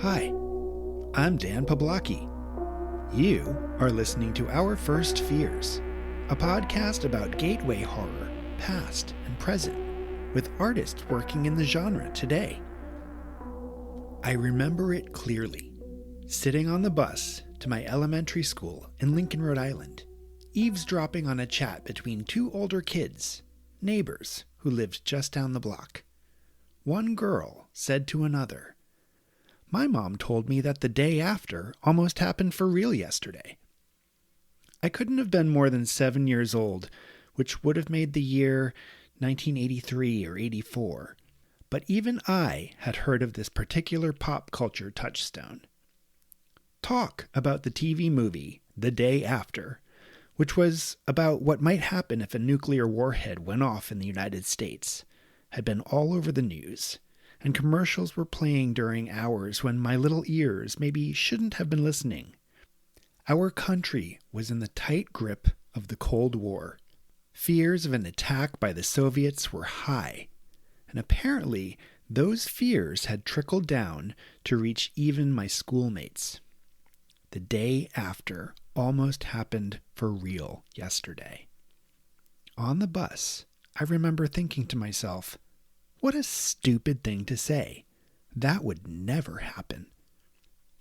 Hi, I'm Dan Pablocki. You are listening to Our First Fears, a podcast about gateway horror, past and present, with artists working in the genre today. I remember it clearly, sitting on the bus to my elementary school in Lincoln, Rhode Island, eavesdropping on a chat between two older kids, neighbors who lived just down the block. One girl said to another, "My mom told me that the day after almost happened for real yesterday." I couldn't have been more than 7 years old, which would have made the year 1983 or 84. But even I had heard of this particular pop culture touchstone. Talk about the TV movie The Day After, which was about what might happen if a nuclear warhead went off in the United States, had been all over the news, and commercials were playing during hours when my little ears maybe shouldn't have been listening. Our country was in the tight grip of the Cold War. Fears of an attack by the Soviets were high, and apparently those fears had trickled down to reach even my schoolmates. The day after almost happened for real yesterday. On the bus, I remember thinking to myself, what a stupid thing to say. That would never happen.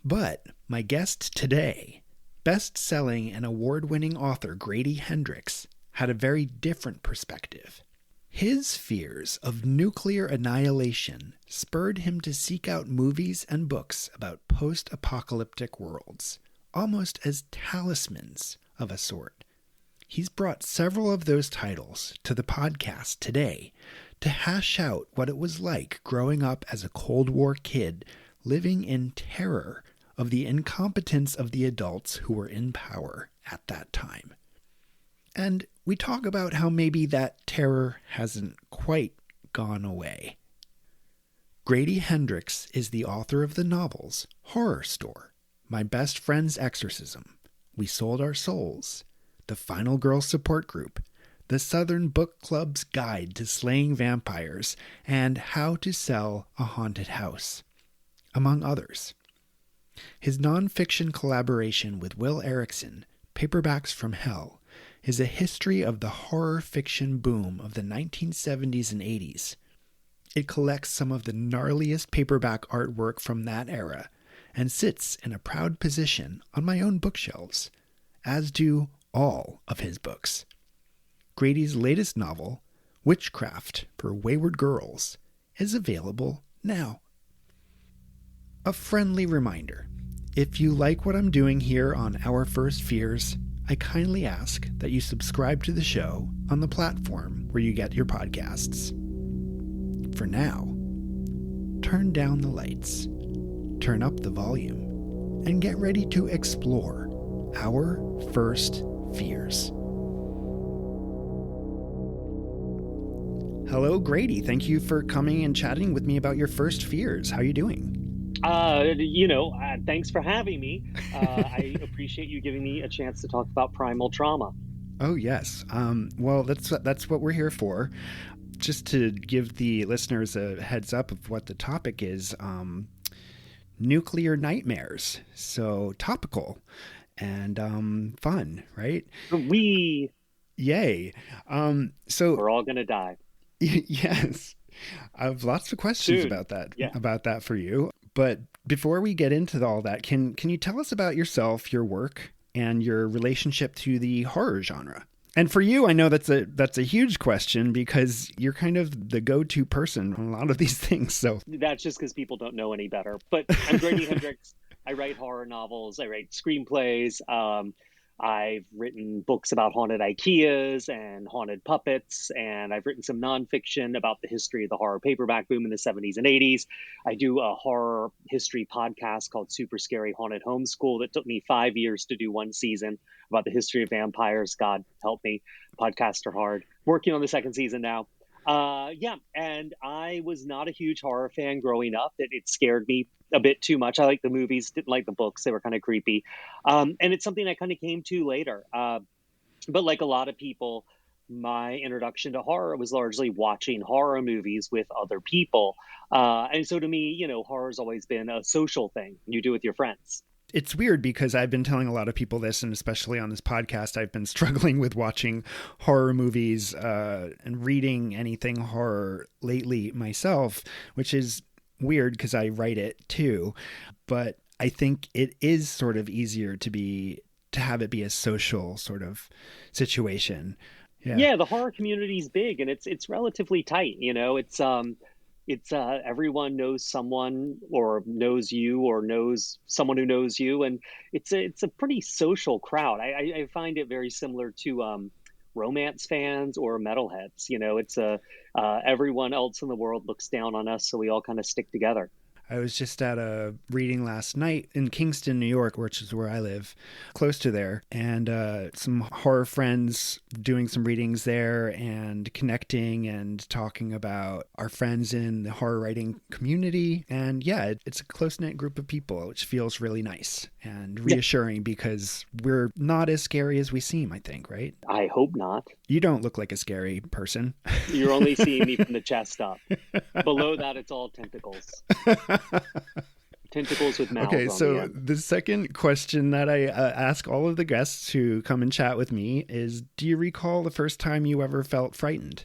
But my guest today, best-selling and award-winning author Grady Hendrix, had a very different perspective. His fears of nuclear annihilation spurred him to seek out movies and books about post-apocalyptic worlds, almost as talismans of a sort. He's brought several of those titles to the podcast today to hash out what it was like growing up as a Cold War kid living in terror of the incompetence of the adults who were in power at that time. And we talk about how maybe that terror hasn't quite gone away. Grady Hendrix is the author of the novels Horrorstör, My Best Friend's Exorcism, We Sold Our Souls, The Final Girl Support Group, The Southern Book Club's Guide to Slaying Vampires, and How to Sell a Haunted House, among others. His nonfiction collaboration with Will Errickson, Paperbacks from Hell, is a history of the horror fiction boom of the 1970s and 80s. It collects some of the gnarliest paperback artwork from that era and sits in a proud position on my own bookshelves, as do all of his books. Grady's latest novel, Witchcraft for Wayward Girls, is available now. A friendly reminder, if you like what I'm doing here on Our First Fears, I kindly ask that you subscribe to the show on the platform where you get your podcasts. For now, turn down the lights, turn up the volume, and get ready to explore Our First Fears. Hello, Grady. Thank you for coming and chatting with me about your first fears. How are you doing? Thanks for having me. I appreciate you giving me a chance to talk about primal trauma. Oh, yes. Well, that's what we're here for. Just to give the listeners a heads up of what the topic is, nuclear nightmares. So topical and fun, right? Yay. So we're all gonna die. Yes. I have lots of questions Soon. about that. Yeah. About that for you. But before we get into all that, can you tell us about yourself, your work, and your relationship to the horror genre? And for you, I know that's a huge question because you're kind of the go-to person on a lot of these things. So that's just because people don't know any better. But I'm Grady Hendrix. I write horror novels. I write screenplays. I've written books about haunted IKEAs and haunted puppets, and I've written some nonfiction about the history of the horror paperback boom in the 70s and 80s. I do a horror history podcast called Super Scary Haunted Homeschool that took me 5 years to do one season about the history of vampires. God help me. Podcasts are hard. Working on the second season now. And I was not a huge horror fan growing up. It scared me a bit too much. I liked the movies, didn't like the books. They were kind of creepy. And it's something I kind of came to later. But like a lot of people, my introduction to horror was largely watching horror movies with other people. And so to me, horror's always been a social thing you do with your friends. It's weird because I've been telling a lot of people this, and especially on this podcast, I've been struggling with watching horror movies and reading anything horror lately myself, which is weird because I write it too. But I think it is sort of easier to have it be a social sort of situation. Yeah, the horror community is big and it's relatively tight. It's everyone knows someone or knows you or knows someone who knows you, and it's a pretty social crowd. I find it very similar to romance fans or metalheads. It's everyone else in the world looks down on us, so we all kind of stick together. I was just at a reading last night in Kingston, New York, which is where I live, close to there, and some horror friends doing some readings there and connecting and talking about our friends in the horror writing community. And yeah, it's a close-knit group of people, which feels really nice and reassuring because we're not as scary as we seem, I think, right? I hope not. You don't look like a scary person. You're only seeing me from the chest up. Below that, it's all tentacles. Tentacles with mouths. Okay, so the second question that I ask all of the guests who come and chat with me is, do you recall the first time you ever felt frightened?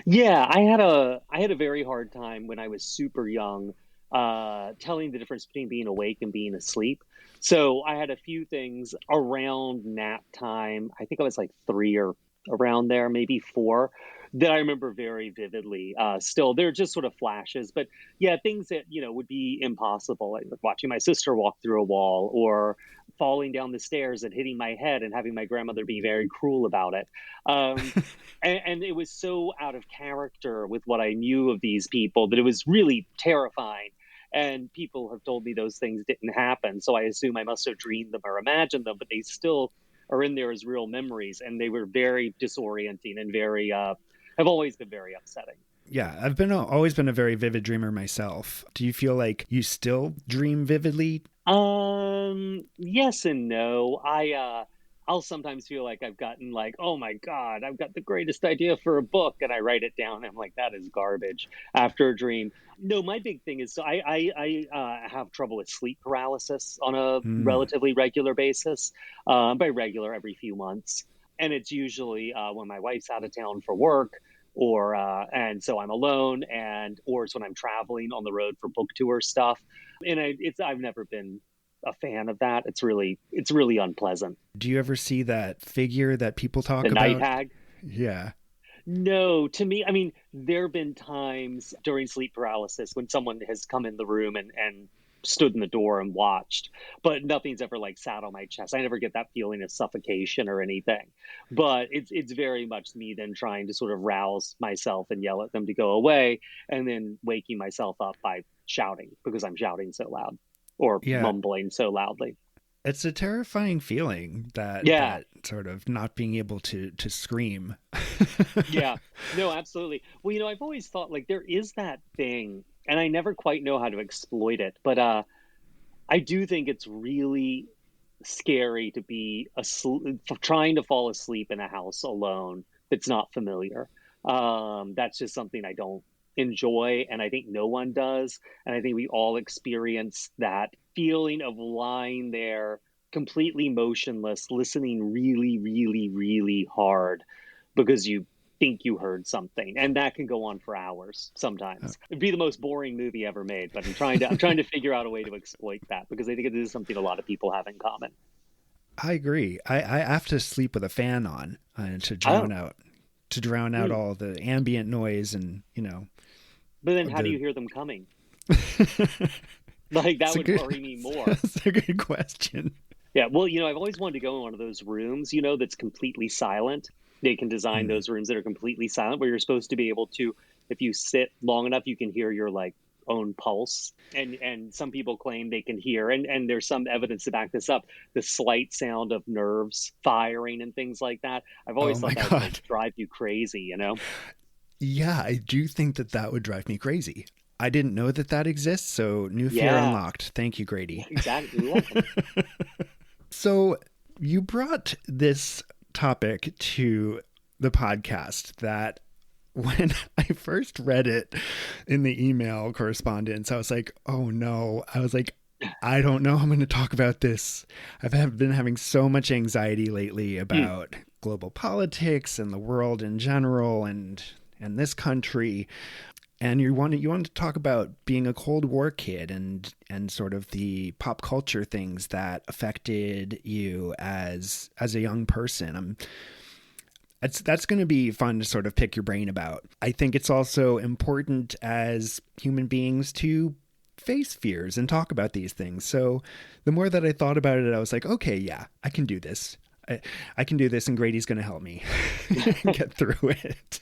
Yeah, I had a very hard time when I was super young, telling the difference between being awake and being asleep. So I had a few things around nap time. I think I was like 3 or around there, maybe 4, that I remember very vividly. Still, they're just sort of flashes, but yeah, things that would be impossible, like watching my sister walk through a wall or falling down the stairs and hitting my head and having my grandmother be very cruel about it. And it was so out of character with what I knew of these people that it was really terrifying. And people have told me those things didn't happen, so I assume I must have dreamed them or imagined them, but they still are in there as real memories, and they were very disorienting and very have always been very upsetting. Yeah, I've always been a very vivid dreamer myself. Do you feel like you still dream vividly? Yes and no. I'll sometimes feel like I've gotten like, oh my God, I've got the greatest idea for a book, and I write it down. And I'm like, that is garbage after a dream. No, my big thing is, so I have trouble with sleep paralysis on a relatively regular basis. By regular, every few months. And it's usually when my wife's out of town for work, or and so I'm alone, or it's when I'm traveling on the road for book tour stuff. And I've never been a fan of that. It's really unpleasant. Do you ever see that figure that people talk about? The night hag? Yeah. No, to me, I mean, there have been times during sleep paralysis when someone has come in the room and stood in the door and watched, but nothing's ever like sat on my chest. I never get that feeling of suffocation or anything, but it's very much me then trying to sort of rouse myself and yell at them to go away, and then waking myself up by shouting because I'm shouting so loud or mumbling so loudly. It's a terrifying feeling that sort of not being able to scream. Yeah, no, absolutely. Well, I've always thought like there is that thing, and I never quite know how to exploit it, but I do think it's really scary to be trying to fall asleep in a house alone that's not familiar. That's just something I don't enjoy, and I think no one does. And I think we all experience that feeling of lying there completely motionless, listening really, really, really hard because you think you heard something, and that can go on for hours sometimes. It'd be the most boring movie ever made, but I'm trying to figure out a way to exploit that because I think it is something a lot of people have in common. I agree. I have to sleep with a fan on to drown out all the ambient noise and But then how do you hear them coming? Like that would worry me more. That's a good question. Yeah, well, I've always wanted to go in one of those rooms, that's completely silent. They can design those rooms that are completely silent, where you're supposed to be able to, if you sit long enough, you can hear your like own pulse. And some people claim they can hear, and there's some evidence to back this up, the slight sound of nerves firing and things like that. I've always thought that would drive you crazy, Yeah, I do think that would drive me crazy. I didn't know that exists, so new fear unlocked. Thank you, Grady. Exactly. You're welcome. So you brought this topic to the podcast that when I first read it in the email correspondence, I was like, oh no. I was like, I don't know how I'm going to talk about this. Been having so much anxiety lately about global politics and the world in general and this country. And you wanted to talk about being a Cold War kid and sort of the pop culture things that affected you as a young person. That's going to be fun to sort of pick your brain about. I think it's also important as human beings to face fears and talk about these things. So the more that I thought about it, I was like, okay, yeah, I can do this. I can do this, and Grady's going to help me get through it.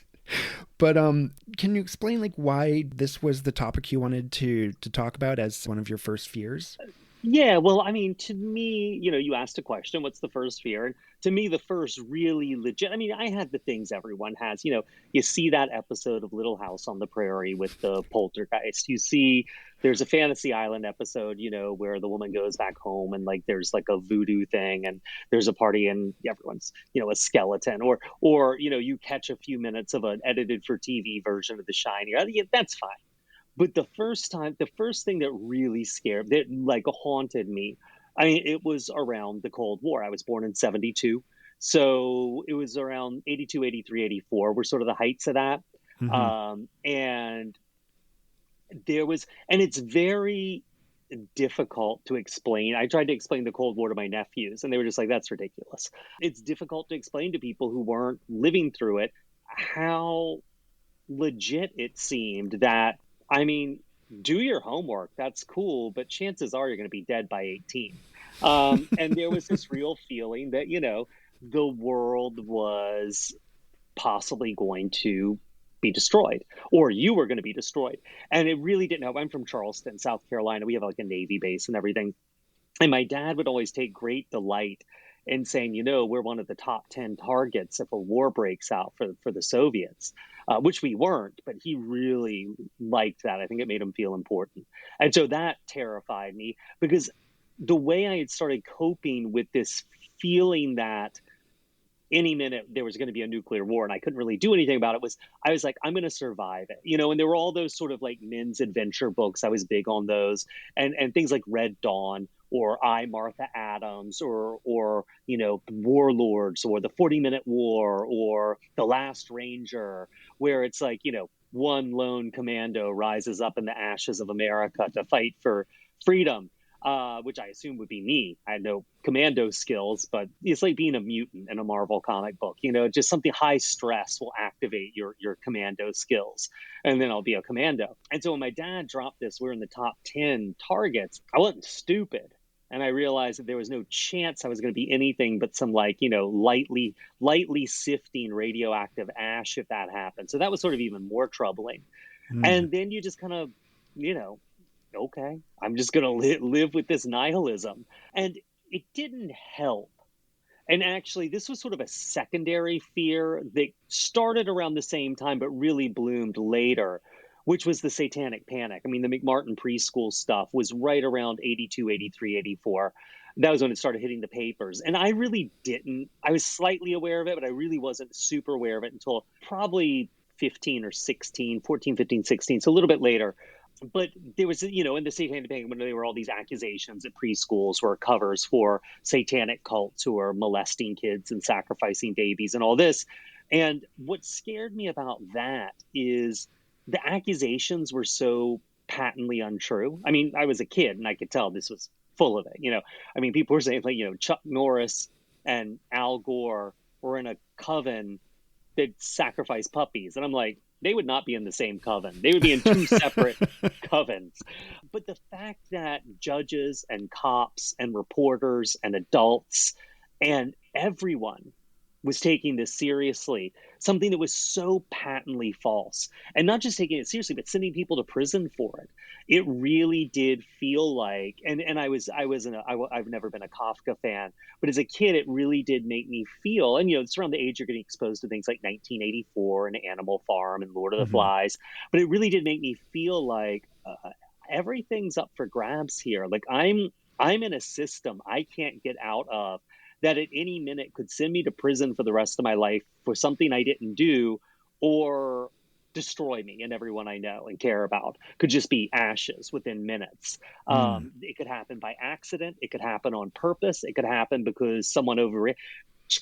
But can you explain like why this was the topic you wanted to talk about as one of your first fears? Yeah, well, I mean, to me, you asked a question, what's the first fear? And to me, the first really legit, I mean, I had the things everyone has. You see that episode of Little House on the Prairie with the poltergeist. You see there's a Fantasy Island episode, where the woman goes back home and like there's like a voodoo thing and there's a party and everyone's, a skeleton. Or you catch a few minutes of an edited for TV version of The Shining. Yeah, that's fine. But the first thing that really that like haunted me, I mean, it was around the Cold War. I was born in 72. So it was around 82, 83, 84 were sort of the heights of that. Mm-hmm. And it's very difficult to explain. I tried to explain the Cold War to my nephews and they were just like, that's ridiculous. It's difficult to explain to people who weren't living through it how legit it seemed that, I mean, do your homework. That's cool. But chances are you're going to be dead by 18. And there was this real feeling that, the world was possibly going to be destroyed or you were going to be destroyed. And it really didn't help. I'm from Charleston, South Carolina. We have like a Navy base and everything. And my dad would always take great delight in saying, we're one of the top 10 targets if a war breaks out for the Soviets, which we weren't, but he really liked that. I think it made him feel important. And so that terrified me because the way I had started coping with this feeling that any minute there was going to be a nuclear war and I couldn't really do anything about it I was like, I'm going to survive it, and there were all those sort of like men's adventure books. I was big on those and things like Red Dawn or I, Martha Adams or Warlords or the 40-Minute War or The Last Ranger, where it's like, one lone commando rises up in the ashes of America to fight for freedom. Which I assume would be me. I had no commando skills, but it's like being a mutant in a Marvel comic book. Just something high stress will activate your commando skills, and then I'll be a commando. And so when my dad dropped this, we're in the top 10 targets. I wasn't stupid, and I realized that there was no chance I was going to be anything but some like lightly sifting radioactive ash if that happened. So that was sort of even more troubling. And then you just kind of okay, I'm just going to live with this nihilism. And it didn't help. And actually, this was sort of a secondary fear that started around the same time, but really bloomed later, which was the satanic panic. I mean, the McMartin preschool stuff was right around 82, 83, 84. That was when it started hitting the papers. And I really I was slightly aware of it, but I really wasn't super aware of it until probably 15 or 16, 14, 15, 16. So a little bit later. But there was, in the satanic panic, when there were all these accusations that preschools were covers for satanic cults who are molesting kids and sacrificing babies and all this. And what scared me about that is the accusations were so patently untrue. I mean, I was a kid and I could tell this was full of it. I mean, people were saying like, Chuck Norris and Al Gore were in a coven that sacrificed puppies. And I'm like, they would not be in the same coven. They would be in two separate covens. But the fact that judges and cops and reporters and adults and everyone was taking this seriously, something that was so patently false, and not just taking it seriously, but sending people to prison for it. It really did feel like, and I've never been a Kafka fan, but as a kid, it really did make me feel, and it's around the age you're getting exposed to things like 1984 and Animal Farm and Lord of the Flies, but it really did make me feel like everything's up for grabs here. Like I'm in a system I can't get out of that at any minute could send me to prison for the rest of my life for something I didn't do, or destroy me and everyone I know and care about, could just be ashes within minutes. Mm. It could happen by accident. It could happen on purpose. It could happen because someone it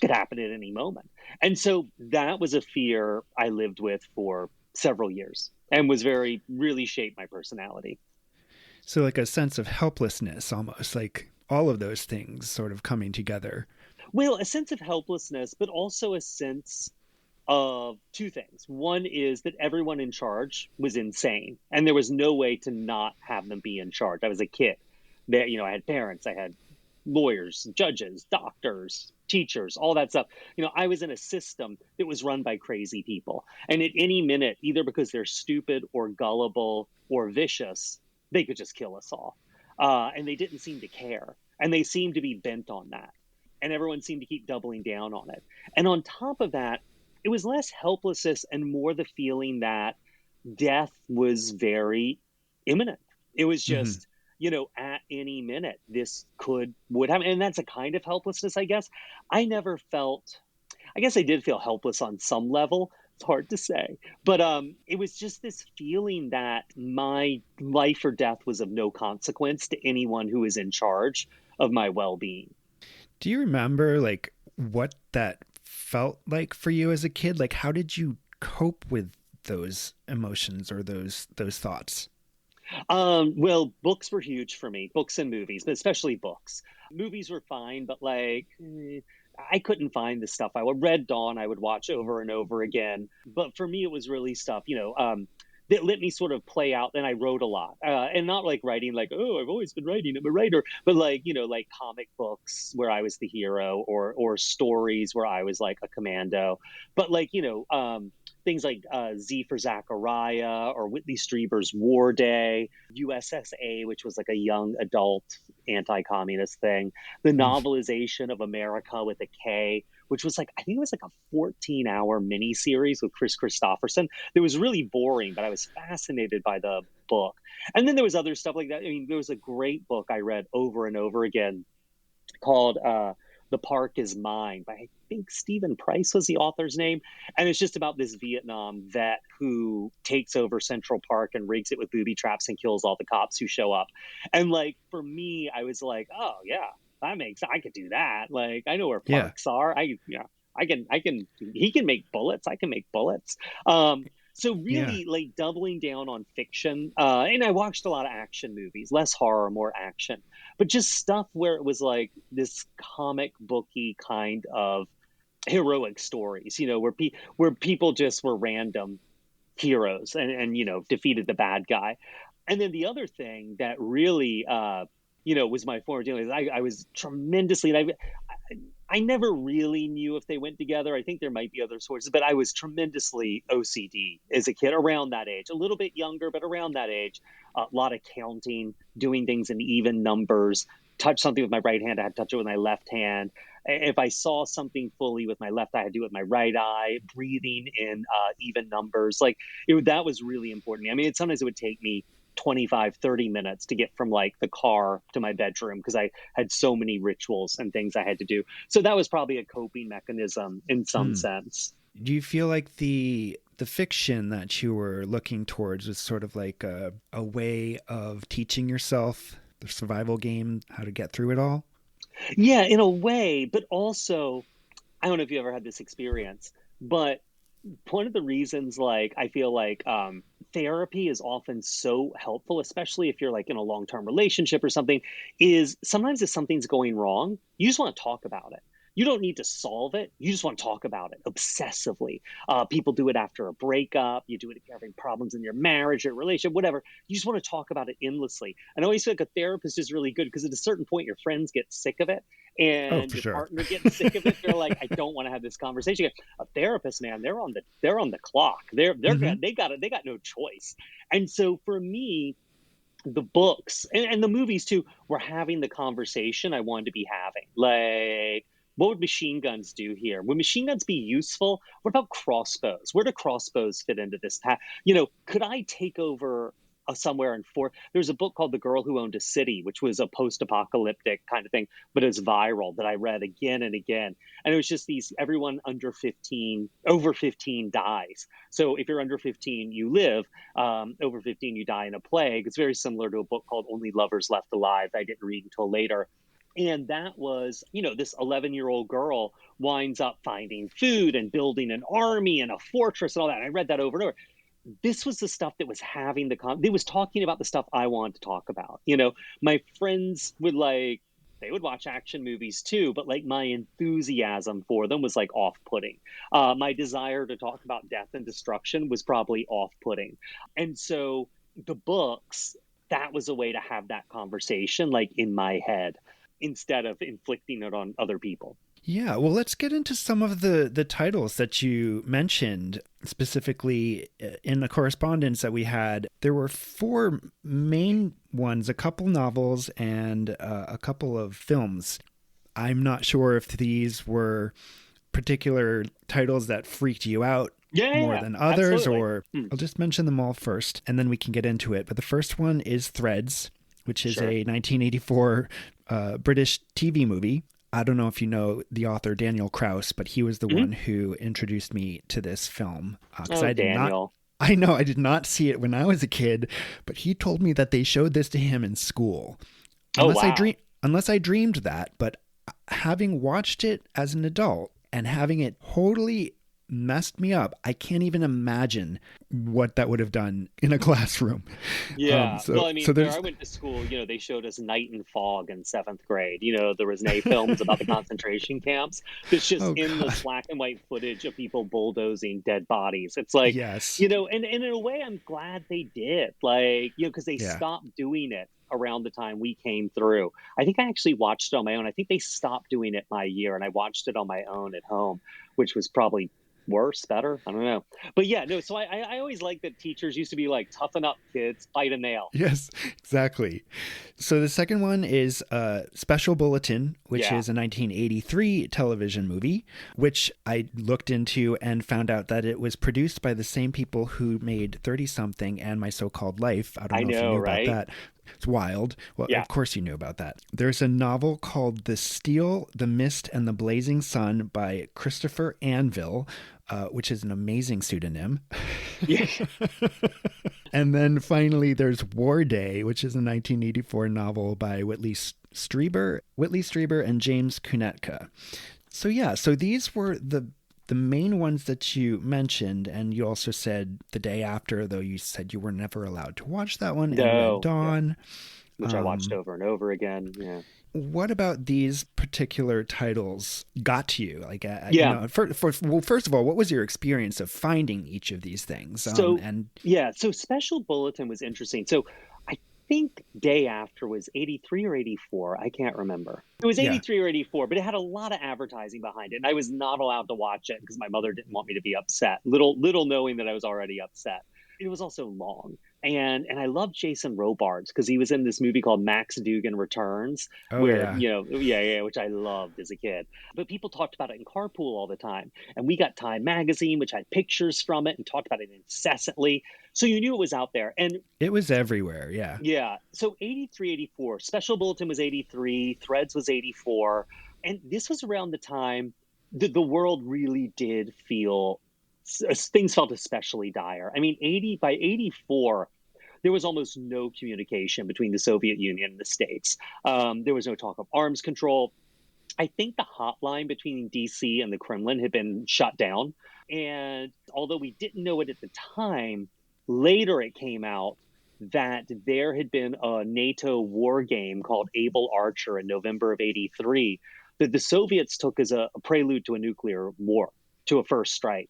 could happen at any moment. And so that was a fear I lived with for several years and was really shaped my personality. So, like a sense of helplessness, almost like all of those things sort of coming together. Well, a sense of helplessness, but also a sense of two things. One is that everyone in charge was insane, and there was no way to not have them be in charge. I was a kid. That, I had parents, I had lawyers, judges, doctors, teachers, all that stuff. I was in a system that was run by crazy people. And at any minute, either because they're stupid or gullible or vicious, they could just kill us all. And they didn't seem to care. And they seemed to be bent on that. And everyone seemed to keep doubling down on it. And on top of that, it was less helplessness and more the feeling that death was very imminent. It was Mm-hmm. just, at any minute, would happen. And that's a kind of helplessness, I guess. I never felt, I guess I did feel helpless on some level. It's hard to say. But it was just this feeling that my life or death was of no consequence to anyone who is in charge of my well-being. Do you remember like what that felt like for you as a kid? Like, how did you cope with those emotions or those thoughts? Well, books were huge for me, books and movies, but especially books. Movies were fine, but I couldn't find the stuff. I would Red Dawn, I would watch over and over again. But for me, it was really stuff, that let me sort of play out. And I wrote a lot, and not like writing, like, oh, I've always been writing, I'm a writer, but like, like comic books where I was the hero, or stories where I was like a commando. But like, things like Z for Zachariah or Whitley Strieber's Warday, USSA, which was like a young adult anti-communist thing, the Mm. novelization of America with a K, which was like, I think it was like a 14-hour miniseries with Chris Christopherson. That was really boring, but I was fascinated by the book. And then there was other stuff like that. I mean, there was a great book I read over and over again called The Park Is Mine by, I think, Stephen Price was the author's name. And it's just about this Vietnam vet who takes over Central Park and rigs it with booby traps and kills all the cops who show up. And like, for me, I was like, oh yeah, I could do that. Like, I know where Yeah. parks are. He can make bullets. I can make bullets. So Yeah. really, like, doubling down on fiction. And I watched a lot of action movies, less horror, more action, but just stuff where it was like this comic booky kind of heroic stories, where people just were random heroes and defeated the bad guy. And then the other thing that really was my former dealing is I was tremendously, and I never really knew if they went together. I think there might be other sources, but I was tremendously OCD as a kid around that age, a little bit younger, but around that age. A lot of counting, doing things in even numbers. Touch something with my right hand, I had to touch it with my left hand. If I saw something fully with my left eye, I had to do it with my right eye. Breathing in even numbers, that was really important to me. I mean, sometimes it would take me 25-30 minutes to get from like the car to my bedroom because I had so many rituals and things I had to do. So that was probably a coping mechanism in some Mm. sense. Do you feel like the fiction that you were looking towards was sort of like a way of teaching yourself the survival game, how to get through it all? Yeah, in a way, but also, I don't know if you ever had this experience, but one of the reasons, like, I feel like therapy is often so helpful, especially if you're like in a long-term relationship or something, is sometimes if something's going wrong, you just want to talk about it. You don't need to solve it. You just want to talk about it obsessively. People do it after a breakup. You do it if you're having problems in your marriage or relationship, whatever. You just want to talk about it endlessly. And I always feel like a therapist is really good because at a certain point, your friends get sick of it Oh, and for your sure. partner gets sick of it. They're like, I don't want to have this conversation. A therapist, man, they're on the clock. Hmm. They got no choice. And so for me, the books and the movies too were having the conversation I wanted to be having. Like, what would machine guns do here? Would machine guns be useful? What about crossbows? Where do crossbows fit into this path? Could I take over somewhere in four. There's a book called The Girl Who Owned a City, which was a post-apocalyptic kind of thing, but it's viral, that I read again and again. And it was just everyone under 15, over 15 dies. So if you're under 15, you live. Over 15, you die in a plague. It's very similar to a book called Only Lovers Left Alive that I didn't read until later. And that was, this 11-year-old girl winds up finding food and building an army and a fortress and all that. And I read that over and over. This was the stuff that was having it was talking about the stuff I wanted to talk about. My friends would they would watch action movies too, but my enthusiasm for them was off-putting. My desire to talk about death and destruction was probably off-putting. And so the books, that was a way to have that conversation in my head, instead of inflicting it on other people. Yeah, well, let's get into some of the titles that you mentioned, specifically in the correspondence that we had. There were 4 main ones, a couple novels and a couple of films. I'm not sure if these were particular titles that freaked you out more than others, absolutely. Or I'll just mention them all first, and then we can get into it. But the first one is Threads, which is a 1984 British TV movie. I don't know if you know the author Daniel Kraus, but he was the one who introduced me to this film. Daniel. I know I did not see it when I was a kid, but he told me that they showed this to him in school. Unless I dreamed that, but having watched it as an adult and having it totally messed me up, I can't even imagine what that would have done in a classroom. Yeah. Where I went to school, they showed us Night and Fog in 7th grade. There was films about the concentration camps. It's just endless black and white footage of people bulldozing dead bodies. It's yes. And in a way, I'm glad they did, because they stopped doing it around the time we came through. I think I actually watched it on my own. I think they stopped doing it my year, and I watched it on my own at home, which was probably worse, better, I don't know. But so I always liked that teachers used to be toughen up, kids, bite a nail. Yes, exactly. So the second one is Special Bulletin, which is a 1983 television movie, which I looked into and found out that it was produced by the same people who made 30-something and My So-Called Life. I don't know if you knew about that. It's wild. Well, of course you knew about that. There's a novel called The Steel, the Mist, and the Blazing Sun by Christopher Anvil, which is an amazing pseudonym. Yeah. And then finally there's Warday, which is a 1984 novel by Whitley Strieber and James Kunetka. So these were the main ones that you mentioned, and you also said The Day After, though you said you were never allowed to watch that one. No, Red Dawn. Which I watched over and over again. Yeah. What about these particular titles got to you? First of all, what was your experience of finding each of these things? So Special Bulletin was interesting. So I think Day After was 83 or 84. I can't remember. It was 83 or 84, but it had a lot of advertising behind it. And I was not allowed to watch it because my mother didn't want me to be upset. Little knowing that I was already upset. It was also long. And I love Jason Robards because he was in this movie called Max Dugan Returns, which I loved as a kid. But people talked about it in carpool all the time. And we got Time Magazine, which had pictures from it and talked about it incessantly. So you knew it was out there. And it was everywhere, yeah. Yeah. So 83, 84. Special Bulletin was 83. Threads was 84. And this was around the time that the world really did feel... things felt especially dire. I mean, by 84, there was almost no communication between the Soviet Union and the States. There was no talk of arms control. I think the hotline between DC and the Kremlin had been shut down. And although we didn't know it at the time, later it came out that there had been a NATO war game called Able Archer in November of 83 that the Soviets took as a prelude to a nuclear war, to a first strike.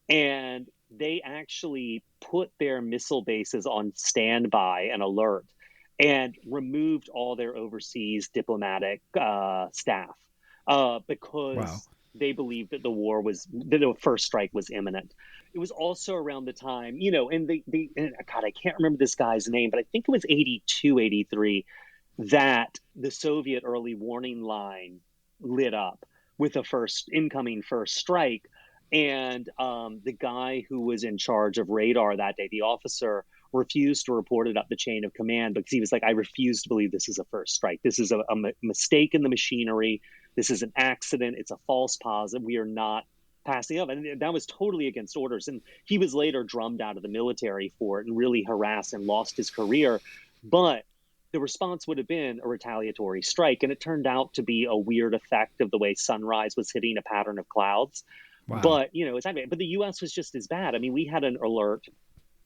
And they actually put their missile bases on standby and alert and removed all their overseas diplomatic staff because they believed that the first strike was imminent. It was also around the time, and God, I can't remember this guy's name, but I think it was 82, 83, that the Soviet early warning line lit up with a incoming first strike. And the guy who was in charge of radar that day, the officer, refused to report it up the chain of command because he was like, I refuse to believe this is a first strike. This is a mistake in the machinery. This is an accident. It's a false positive. We are not passing up. And that was totally against orders. And he was later drummed out of the military for it and really harassed and lost his career. But the response would have been a retaliatory strike. And it turned out to be a weird effect of the way sunrise was hitting a pattern of clouds. Wow. But, but the U.S. was just as bad. I mean, we had an alert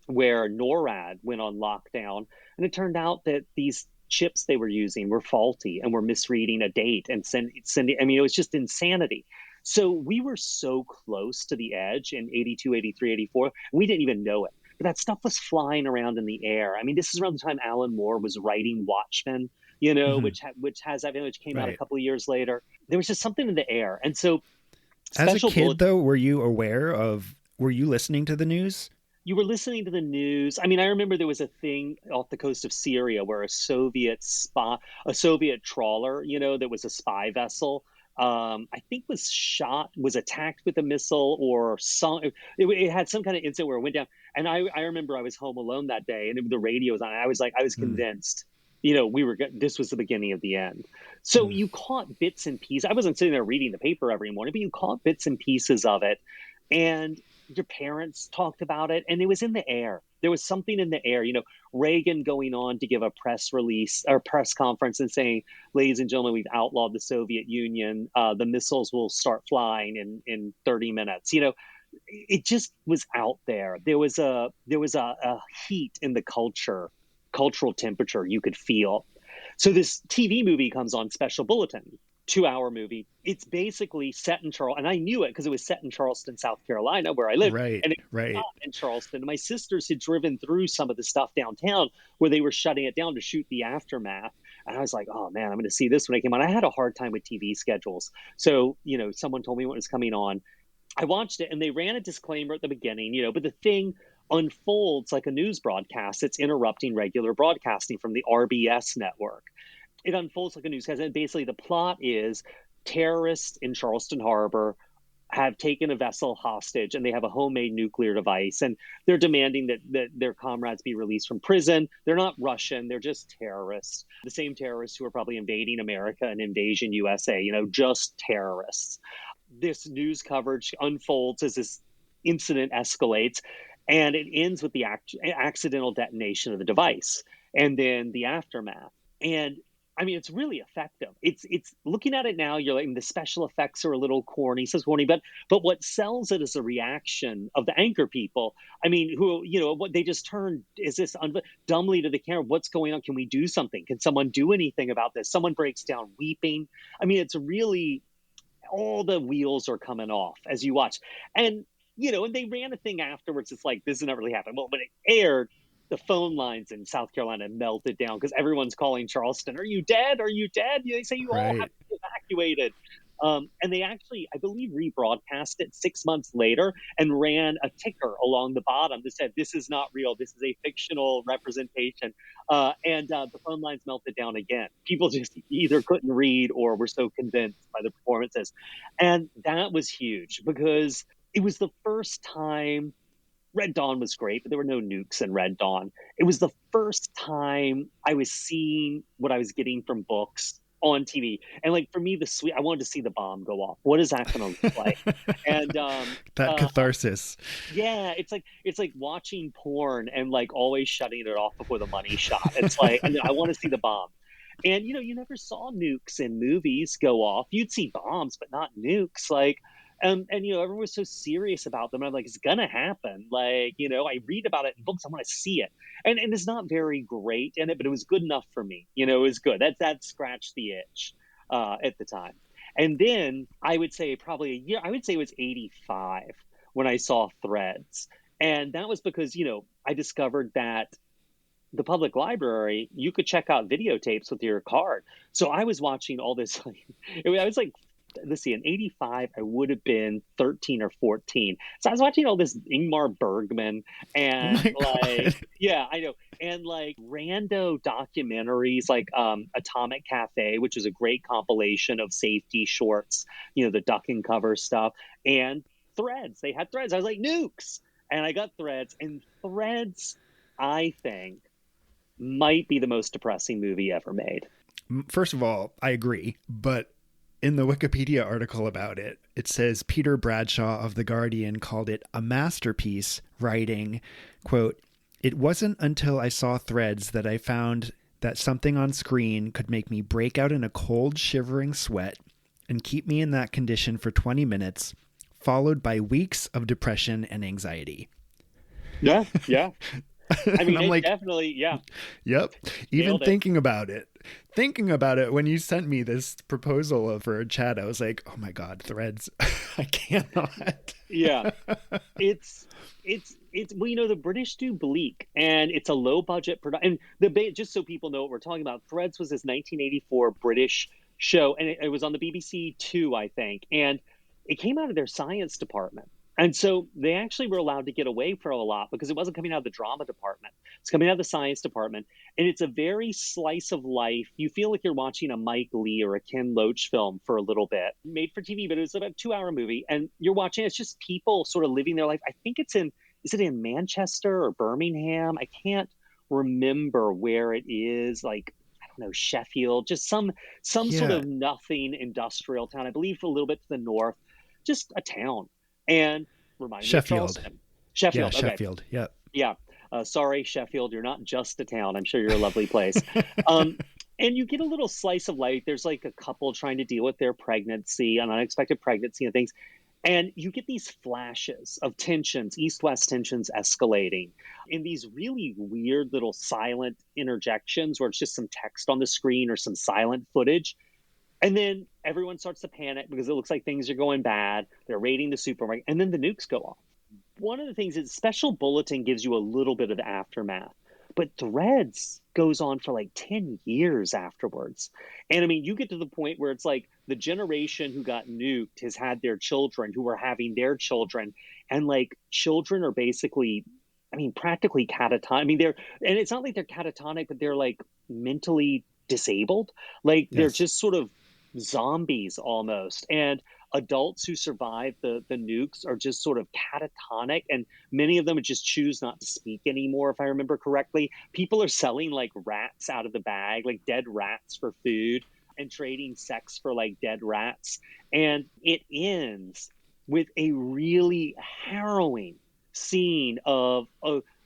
where NORAD went on lockdown, and it turned out that these chips they were using were faulty and were misreading a date and sending, I mean, it was just insanity. So we were so close to the edge in 82, 83, 84, and we didn't even know it. But that stuff was flying around in the air. I mean, this is around the time Alan Moore was writing Watchmen, which has that image came out a couple of years later. There was just something in the air. And so as a kid, though, were you listening to the news? You were listening to the news. I mean, I remember there was a thing off the coast of Syria where a Soviet trawler, that was a spy vessel, I think was attacked with a missile or it had some kind of incident where it went down. And I remember I was home alone that day and the radio was on. I was convinced, this was the beginning of the end. So you caught bits and pieces. I wasn't sitting there reading the paper every morning, but you caught bits and pieces of it. And your parents talked about it, and it was in the air. There was something in the air. Reagan going on to give a press release or press conference and saying, ladies and gentlemen, we've outlawed the Soviet Union. The missiles will start flying in 30 minutes. It just was out there. There was a heat in the cultural temperature you could feel. So this TV movie comes on, Special Bulletin, 2-hour movie. It's basically set in Charleston, and I knew it because it was set in Charleston, South Carolina, where I live. Right, and it was not in Charleston. And my sisters had driven through some of the stuff downtown where they were shutting it down to shoot the aftermath. And I was like, oh man, I'm going to see this when it came on. I had a hard time with TV schedules. So, someone told me what was coming on. I watched it, and they ran a disclaimer at the beginning, but the thing unfolds like a news broadcast. It's interrupting regular broadcasting from the RBS network. It unfolds like a newscast. And basically the plot is terrorists in Charleston Harbor have taken a vessel hostage, and they have a homemade nuclear device. And they're demanding that their comrades be released from prison. They're not Russian. They're just terrorists. The same terrorists who are probably invading America and Invasion USA, just terrorists. This news coverage unfolds as this incident escalates, and it ends with the accidental detonation of the device and then the aftermath. And I mean, it's really effective. It's looking at it now, you're like, the special effects are a little corny, but what sells it is a reaction of the anchor people. I mean, who, what they just turn, is this dumbly to the camera? What's going on? Can we do something? Can someone do anything about this? Someone breaks down weeping. I mean, it's really, all the wheels are coming off as you watch. And, and they ran a thing afterwards. It's like, this has not really happened. Well, when it aired, the phone lines in South Carolina melted down because everyone's calling Charleston. Are you dead? Are you dead? They say you all have to be evacuated. And they actually, I believe, rebroadcast it 6 months later and ran a ticker along the bottom that said, this is not real. This is a fictional representation. And the phone lines melted down again. People just either couldn't read or were so convinced by the performances. And that was huge because it was the first time. Red Dawn was great, but there were no nukes in Red Dawn. It was the first time I was seeing what I was getting from books on TV. And like, for me, I wanted to see the bomb go off. What is that going to look like? And that catharsis. Yeah, it's like watching porn and like always shutting it off before the money shot. It's like, I want to see the bomb. And, you never saw nukes in movies go off. You'd see bombs, but not nukes. Like, and everyone was so serious about them. I'm like, it's gonna happen. Like, I read about it in books. I want to see it, and it's not very great in it, but it was good enough for me. It was good. That scratched the itch at the time. And then I would say probably a year. I would say it was 85 when I saw Threads, and that was because I discovered that the public library, you could check out videotapes with your card. So I was watching all this. I was like, let's see, in 85, I would have been 13 or 14. So I was watching all this Ingmar Bergman and yeah, I know. And like rando documentaries like Atomic Cafe, which is a great compilation of safety shorts, the duck and cover stuff, and Threads. They had Threads. I was like, nukes. And I got Threads, and Threads I think, might be the most depressing movie ever made. First of all, I agree, but in the Wikipedia article about it, it says Peter Bradshaw of The Guardian called it a masterpiece, writing, quote, "It wasn't until I saw Threads that I found that something on screen could make me break out in a cold, shivering sweat and keep me in that condition for 20 minutes, followed by weeks of depression and anxiety." Yeah, yeah. I mean, I'm it like, definitely, yeah. yep. Even Nailed it. thinking about it, when you sent me this proposal for a chat, I was like, oh my God, Threads. I cannot. Yeah. It's well, the British do Bleak, and it's a low budget production. And just so people know what we're talking about, Threads was this 1984 British show, and it was on the BBC Two, I think, and it came out of their science department. And so they actually were allowed to get away for a lot because it wasn't coming out of the drama department. It's coming out of the science department. And it's a very slice of life. You feel like you're watching a Mike Leigh or a Ken Loach film for a little bit, made for TV, but it's about a 2-hour movie. And you're watching, it's just people sort of living their life. I think is it in Manchester or Birmingham? I can't remember where it is. Like, I don't know, Sheffield, just some sort of nothing industrial town. I believe a little bit to the north, just a town. And remind me of Charleston. Sheffield. Yeah, okay. Sheffield. Yep. Yeah. Sorry, Sheffield. You're not just a town. I'm sure you're a lovely place. And you get a little slice of life. There's like a couple trying to deal with their pregnancy, an unexpected pregnancy and things. And you get these flashes of tensions, east-west tensions escalating in these really weird little silent interjections where it's just some text on the screen or some silent footage. And then everyone starts to panic because it looks like things are going bad. They're raiding the supermarket. And then the nukes go off. One of the things is Special Bulletin gives you a little bit of the aftermath. But Threads goes on for like 10 years afterwards. And I mean, you get to the point where it's like the generation who got nuked has had their children who are having their children. And like children are basically, I mean, practically catatonic. I mean, and it's not like they're catatonic, but they're like mentally disabled. Like they're just sort of zombies almost. And adults who survive the nukes are just sort of catatonic, and many of them just choose not to speak anymore, if I remember correctly. People are selling like rats out of the bag, like dead rats for food, and trading sex for like dead rats. And it ends with a really harrowing scene of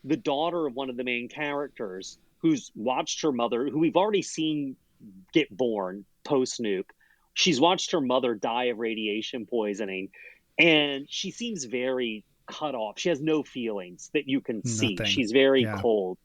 the daughter of one of the main characters who's watched her mother, who we've already seen get born post-nuke. She's watched her mother die of radiation poisoning, and she seems very cut off. She has no feelings that you can see. She's very cold.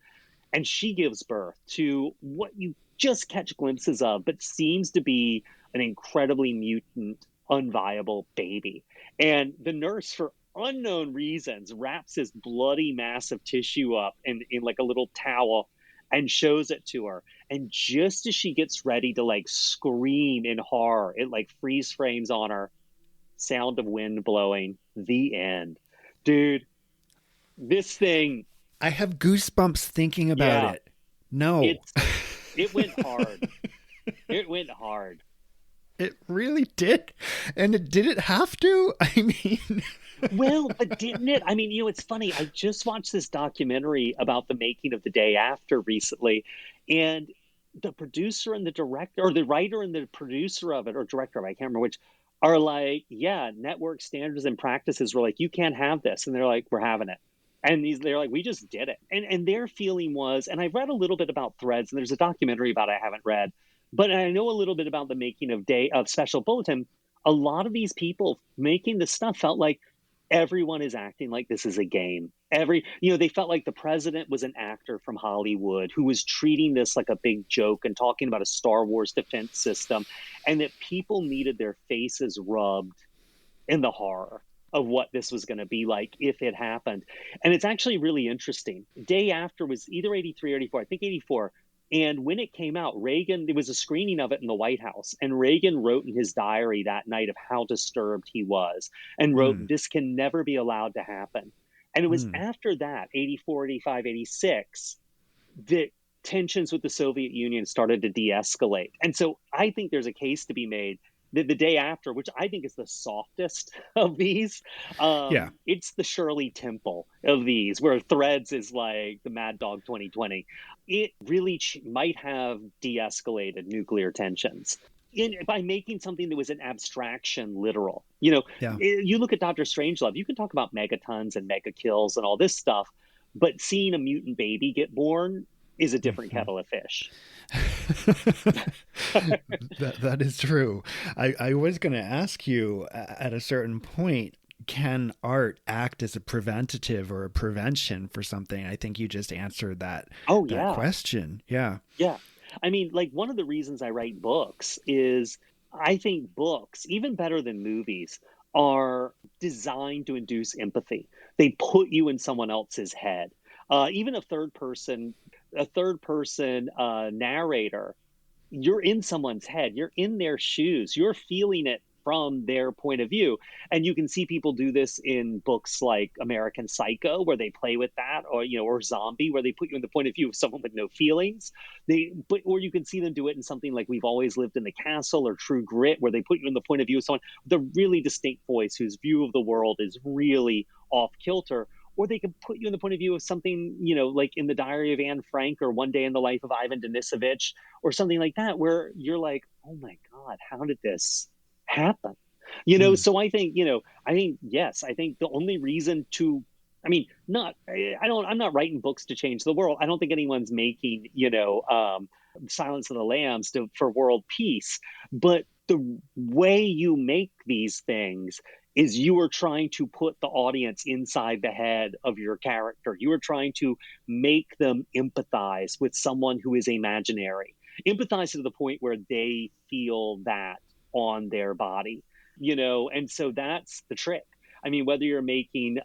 And she gives birth to what you just catch glimpses of, but seems to be an incredibly mutant, unviable baby. And the nurse, for unknown reasons, wraps this bloody mass of tissue up in like a little towel and shows it to her. And just as she gets ready to like scream in horror, it like freeze frames on her. Sound of wind blowing. The end. Dude, this thing. I have goosebumps thinking about it. No. It went hard. It went hard. It really did. And did it have to? I mean... Well, but didn't it? I mean, it's funny. I just watched this documentary about the making of The Day After recently, and the producer and the director, or the writer and the producer of it, or director of it, I can't remember which, are like, yeah, network standards and practices were like, you can't have this. And they're like, we're having it. And they're like, we just did it. And their feeling was, and I read a little bit about Threads, and there's a documentary about it I haven't read, but I know a little bit about the making of Special Bulletin. A lot of these people making this stuff felt like, everyone is acting like this is a game. They felt like the president was an actor from Hollywood who was treating this like a big joke and talking about a Star Wars defense system, and that people needed their faces rubbed in the horror of what this was going to be like if it happened. And it's actually really interesting. Day After was either 83 or 84, I think 84. And when it came out, Reagan, there was a screening of it in the White House, and Reagan wrote in his diary that night of how disturbed he was, and wrote, this can never be allowed to happen. And it was after that, 84, 85, 86, that tensions with the Soviet Union started to de-escalate. And so I think there's a case to be made the day after, which I think is the softest of these. Yeah. It's the Shirley Temple of these, where Threads is like the Mad Dog 2020. It really might have de-escalated nuclear tensions by making something that was an abstraction literal. Yeah. You look at Dr. Strangelove, you can talk about megatons and mega kills and all this stuff, but seeing a mutant baby get born is a different kettle of fish. That is true. I was going to ask you at a certain point, can art act as a preventative or a prevention for something? I think you just answered that question. Yeah. Yeah. I mean, like, one of the reasons I write books is I think books, even better than movies, are designed to induce empathy. They put you in someone else's head. Even a third person narrator, you're in someone's head. You're in their shoes. You're feeling it from their point of view. And you can see people do this in books like American Psycho, where they play with that, or Zombie, where they put you in the point of view of someone with no feelings. Or you can see them do it in something like We've Always Lived in the Castle or True Grit, where they put you in the point of view of someone with a really distinct voice whose view of the world is really off kilter. Or they can put you in the point of view of something, like in The Diary of Anne Frank or One Day in the Life of Ivan Denisovich or something like that, where you're like, oh my God, how did this happen? So I think, yes, I think the only reason I'm not writing books to change the world. I don't think anyone's making, Silence of the Lambs for world peace. But the way you make these things is you are trying to put the audience inside the head of your character. You are trying to make them empathize with someone who is imaginary. Empathize to the point where they feel that on their body, and so that's the trick. I mean, whether you're making,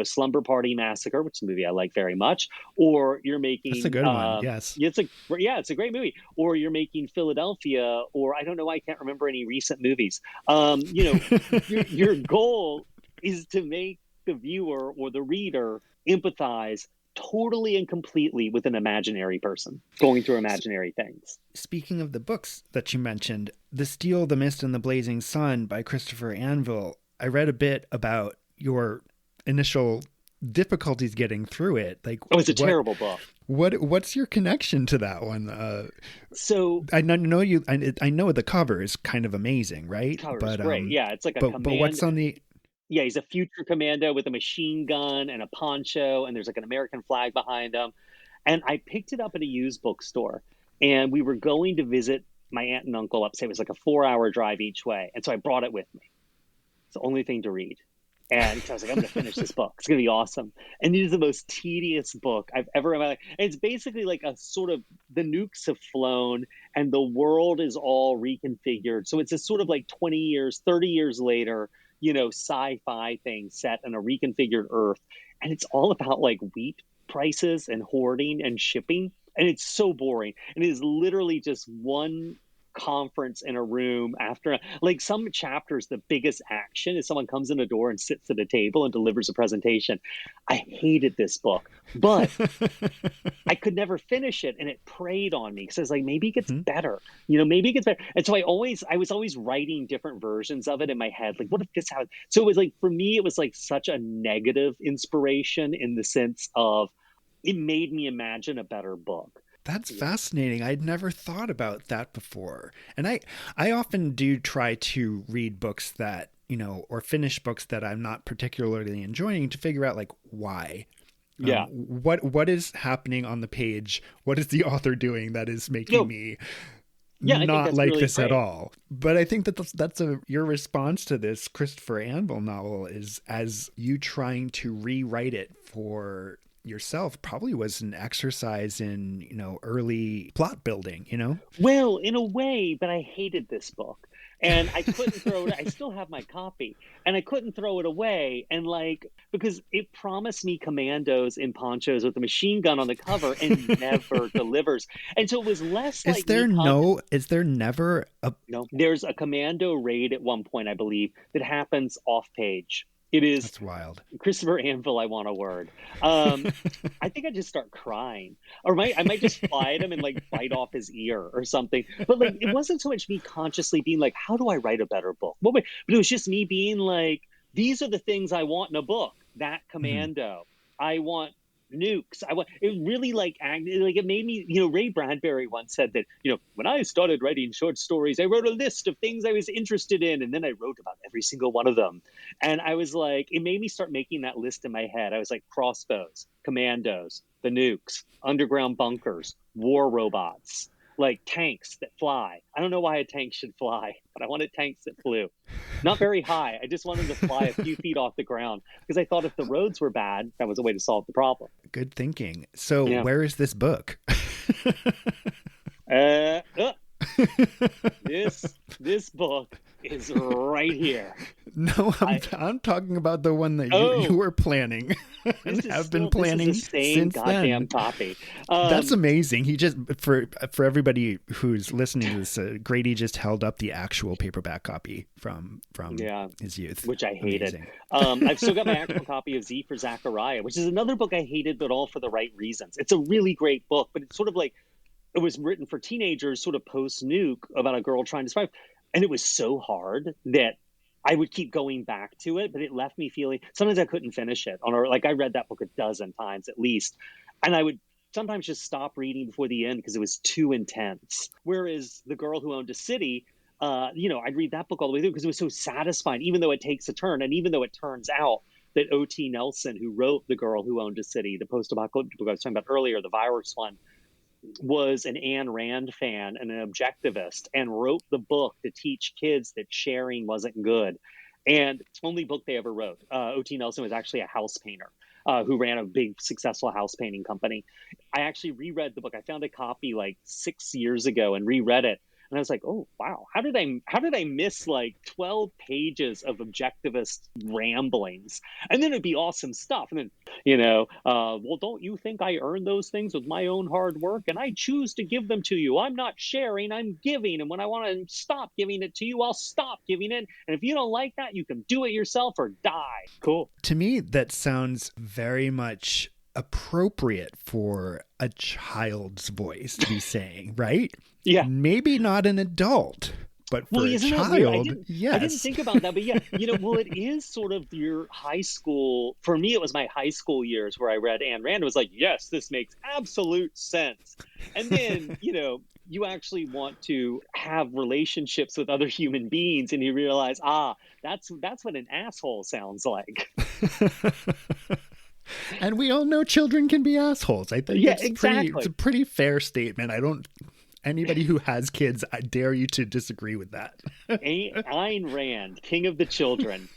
Slumber Party Massacre, which is a movie I like very much, or you're making... That's a good one, yes. It's a great movie. Or you're making Philadelphia, or I don't know, I can't remember any recent movies. Your goal is to make the viewer or the reader empathize totally and completely with an imaginary person going through imaginary things. Speaking of the books that you mentioned, The Steel, the Mist, and the Blazing Sun by Christopher Anvil, I read a bit about your initial difficulties getting through it. It's a terrible book. What's your connection to that one? So I know you. I know the cover is kind of amazing, right? Cover's great. Yeah, it's like a command. But what's on the? Yeah, he's a future commando with a machine gun and a poncho, and there's like an American flag behind him. And I picked it up at a used bookstore, and we were going to visit my aunt and uncle upstate. It was like a 4-hour drive each way, and so I brought it with me. It's the only thing to read. And so I was like, I'm going to finish this book. It's going to be awesome. And it is the most tedious book I've ever in my life. And it's basically like a sort of, the nukes have flown and the world is all reconfigured. So it's a sort of like 20 years, 30 years later, sci-fi thing set on a reconfigured Earth. And it's all about like wheat prices and hoarding and shipping. And it's so boring. And it is literally just one conference in a room after, like, some chapters, the biggest action is someone comes in a door and sits at a table and delivers a presentation. I hated this book, but I could never finish it, and it preyed on me because I was like, maybe it gets better, maybe it gets better. And so I was always writing different versions of it in my head, like, what if this happened? So it was like, for me, it was like such a negative inspiration in the sense of it made me imagine a better book. That's fascinating. I'd never thought about that before. And I often do try to read books that, or finish books that I'm not particularly enjoying to figure out like why. Yeah. What is happening on the page? What is the author doing that is making me not like really this great. At all? But I think that that's your response to this Christopher Anvil novel is as you trying to rewrite it for yourself probably was an exercise in, early plot building, Well, in a way, but I hated this book. And I couldn't throw it. I still have my copy, and I couldn't throw it away. And because it promised me commandos in ponchos with a machine gun on the cover and never delivers. And so it was less like. Is there never a? No, there's a commando raid at one point, I believe, that happens off page. It is That's wild. Christopher Anvil, I want a word. I think I just start crying, or I might just fly at him and like bite off his ear or something. But like, it wasn't so much me consciously being like, how do I write a better book? But it was just me being like, these are the things I want in a book. That Mm-hmm. commando. I want nukes. I want it really like it made me, Ray Bradbury once said that, when I started writing short stories, I wrote a list of things I was interested in, and then I wrote about every single one of them. And I was like, it made me start making that list in my head. I was like, crossbows, commandos, the nukes, underground bunkers, war robots, like tanks that fly. I don't know why a tank should fly, but I wanted tanks that flew. Not very high. I just wanted them to fly a few feet off the ground because I thought if the roads were bad, that was a way to solve the problem. Good thinking. So Yeah. where is this book? Uh, uh, this book is right here. No, I'm talking about the one that you were planning and have been planning this is the same since goddamn then. copy. That's amazing. He just for everybody who's listening to this, Grady just held up the actual paperback copy from his youth, which I hated. I've still got my actual copy of Z for Zachariah, which is another book I hated, but all for the right reasons. It's a really great book, but it's sort of like it was written for teenagers, sort of post-nuke, about a girl trying to survive. And it was so hard that I would keep going back to it, but it left me feeling sometimes I couldn't finish it. Like I read that book a dozen times at least, and I would sometimes just stop reading before the end because it was too intense. Whereas The Girl Who Owned a City, I'd read that book all the way through because it was so satisfying, even though it takes a turn, and even though it turns out that O.T. Nelson, who wrote The Girl Who Owned a City, the post-apocalyptic book I was talking about earlier, the virus one, was an Ayn Rand fan and an objectivist and wrote the book to teach kids that sharing wasn't good. And only book they ever wrote. O.T. Nelson was actually a house painter who ran a big successful house painting company. I actually reread the book. I found a copy like 6 years ago and reread it. And I was like, oh, wow, how did I miss like 12 pages of objectivist ramblings? And then it'd be awesome stuff. And then, well, don't you think I earned those things with my own hard work? And I choose to give them to you. I'm not sharing, I'm giving. And when I want to stop giving it to you, I'll stop giving it. And if you don't like that, you can do it yourself or die. Cool. To me, that sounds very much appropriate for a child's voice to be saying, right? Yeah. Maybe not an adult, but for a child, yes. I didn't think about that, but yeah, it is sort of your high school. For me, it was my high school years where I read Ayn Rand. It was like, yes, this makes absolute sense. And then, you actually want to have relationships with other human beings, and you realize, that's what an asshole sounds like. And we all know children can be assholes. I think it's a pretty fair statement. Anybody who has kids, I dare you to disagree with that. Ayn Rand, king of the children.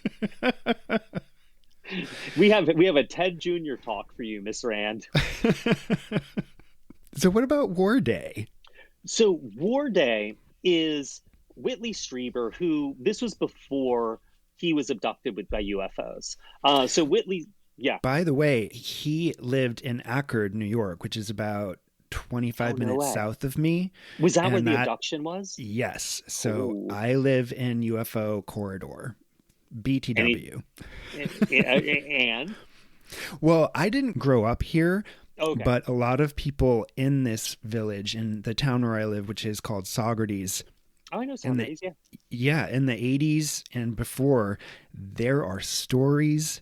We have a Ted Jr. talk for you, Miss Rand. So what about Warday? So Warday is Whitley Strieber, who this was before he was abducted by UFOs. So Whitley... Yeah. By the way, he lived in Accord, New York, which is about 25 minutes south of me. Was that where the abduction was? Yes. So I live in UFO corridor, BTW. And? Well, I didn't grow up here, okay. But a lot of people in this village, in the town where I live, which is called Saugerties. Oh, I know Saugerties, yeah. Yeah, in the 80s and before, there are stories.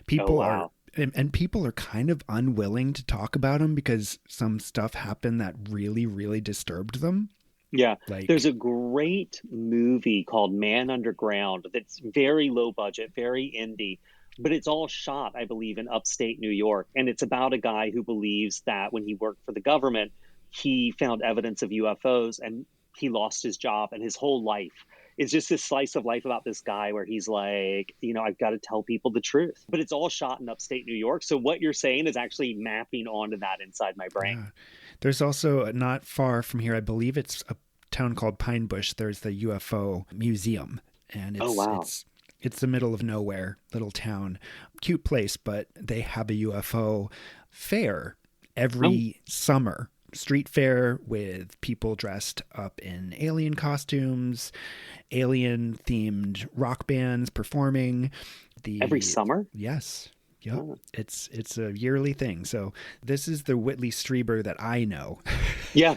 People are kind of unwilling to talk about them because some stuff happened that really, really disturbed them. Yeah. There's a great movie called Man Underground that's very low budget, very indie, but it's all shot, I believe, in upstate New York. And it's about a guy who believes that when he worked for the government, he found evidence of UFOs and he lost his job, and his whole life is just this slice of life about this guy where he's like, I've got to tell people the truth. But it's all shot in upstate New York. So what you're saying is actually mapping onto that inside my brain. Yeah. There's also, not far from here, I believe it's a town called Pine Bush. There's the UFO Museum. And it's the middle of nowhere, little town. Cute place, but they have a UFO fair every summer. Street fair with people dressed up in alien costumes, alien themed rock bands performing. Every summer? Yes. Yep. Oh. It's a yearly thing. So this is the Whitley Strieber that I know. Yeah,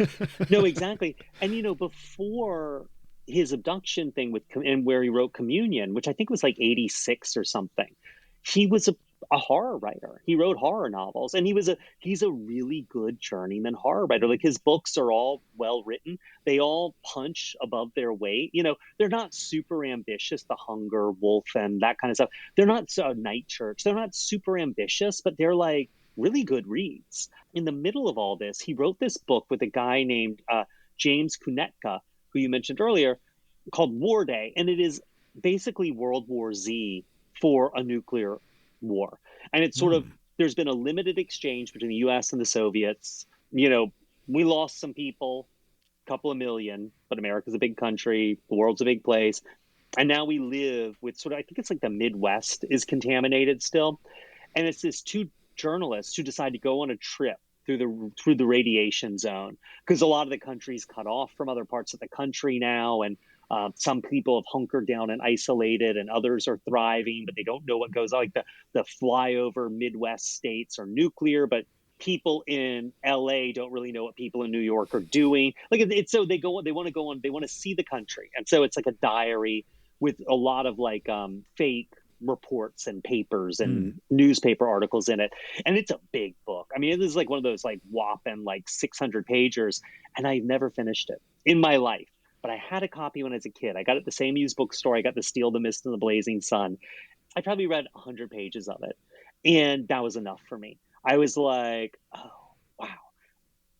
no, exactly. And before his abduction thing and where he wrote Communion, which I think was like 86 or something, he was a horror writer. He wrote horror novels, and he's a really good journeyman horror writer. Like, his books are all well written. They all punch above their weight. They're not super ambitious, The Hunger, Wolf, and that kind of stuff. They're not so Night Church. They're not super ambitious, but they're like really good reads. In the middle of all this, he wrote this book with a guy named James Kunetka, who you mentioned earlier, called Warday, and it is basically World War Z for a nuclear war. And it's sort of, there's been a limited exchange between the US and the Soviets. We lost some people, a couple of million, but America's a big country, the world's a big place. And now we live with sort of, I think it's like the Midwest is contaminated still. And it's this two journalists who decide to go on a trip through the radiation zone, because a lot of the country's cut off from other parts of the country now, and some people have hunkered down and isolated, and others are thriving, but they don't know what goes on. Like the flyover Midwest states are nuclear, but people in LA don't really know what people in New York are doing. Like, it's so they want to go on, they want to see the country, and so it's like a diary with a lot of like fake reports and papers and newspaper articles in it. And it's a big book. I mean, it is like one of those like whopping like 600 pagers, and I've never finished it in my life. But I had a copy when I was a kid. I got it at the same used bookstore. I got The Steal, the Mist, and the Blazing Sun. I probably read 100 pages of it, and that was enough for me. I was like, oh, wow.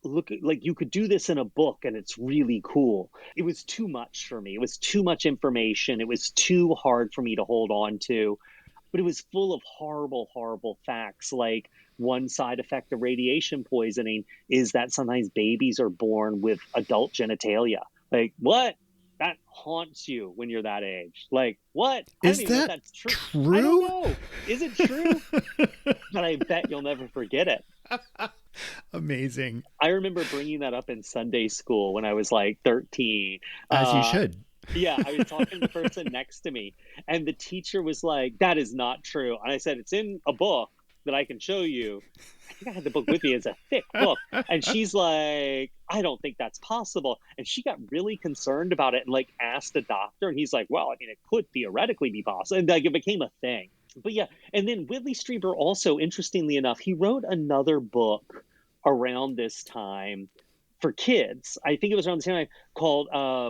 Look, like, you could do this in a book and it's really cool. It was too much for me. It was too much information. It was too hard for me to hold on to. But it was full of horrible, horrible facts. Like, one side effect of radiation poisoning is that sometimes babies are born with adult genitalia. Like, what? That haunts you when you're that age. Like, what? Is that know if that's true? I don't know. Is it true? But I bet you'll never forget it. Amazing. I remember bringing that up in Sunday school when I was like 13. As you should. Yeah, I was talking to the person next to me, and the teacher was like, that is not true. And I said, it's in a book that I can show you. I think I had the book with me. It's a thick book. And she's like, I don't think that's possible. And she got really concerned about it and like asked the doctor. And he's like, well, I mean, it could theoretically be possible. And like, it became a thing. But yeah, and then Whitley Strieber also, interestingly enough, he wrote another book around this time for kids. I think it was around the same time, called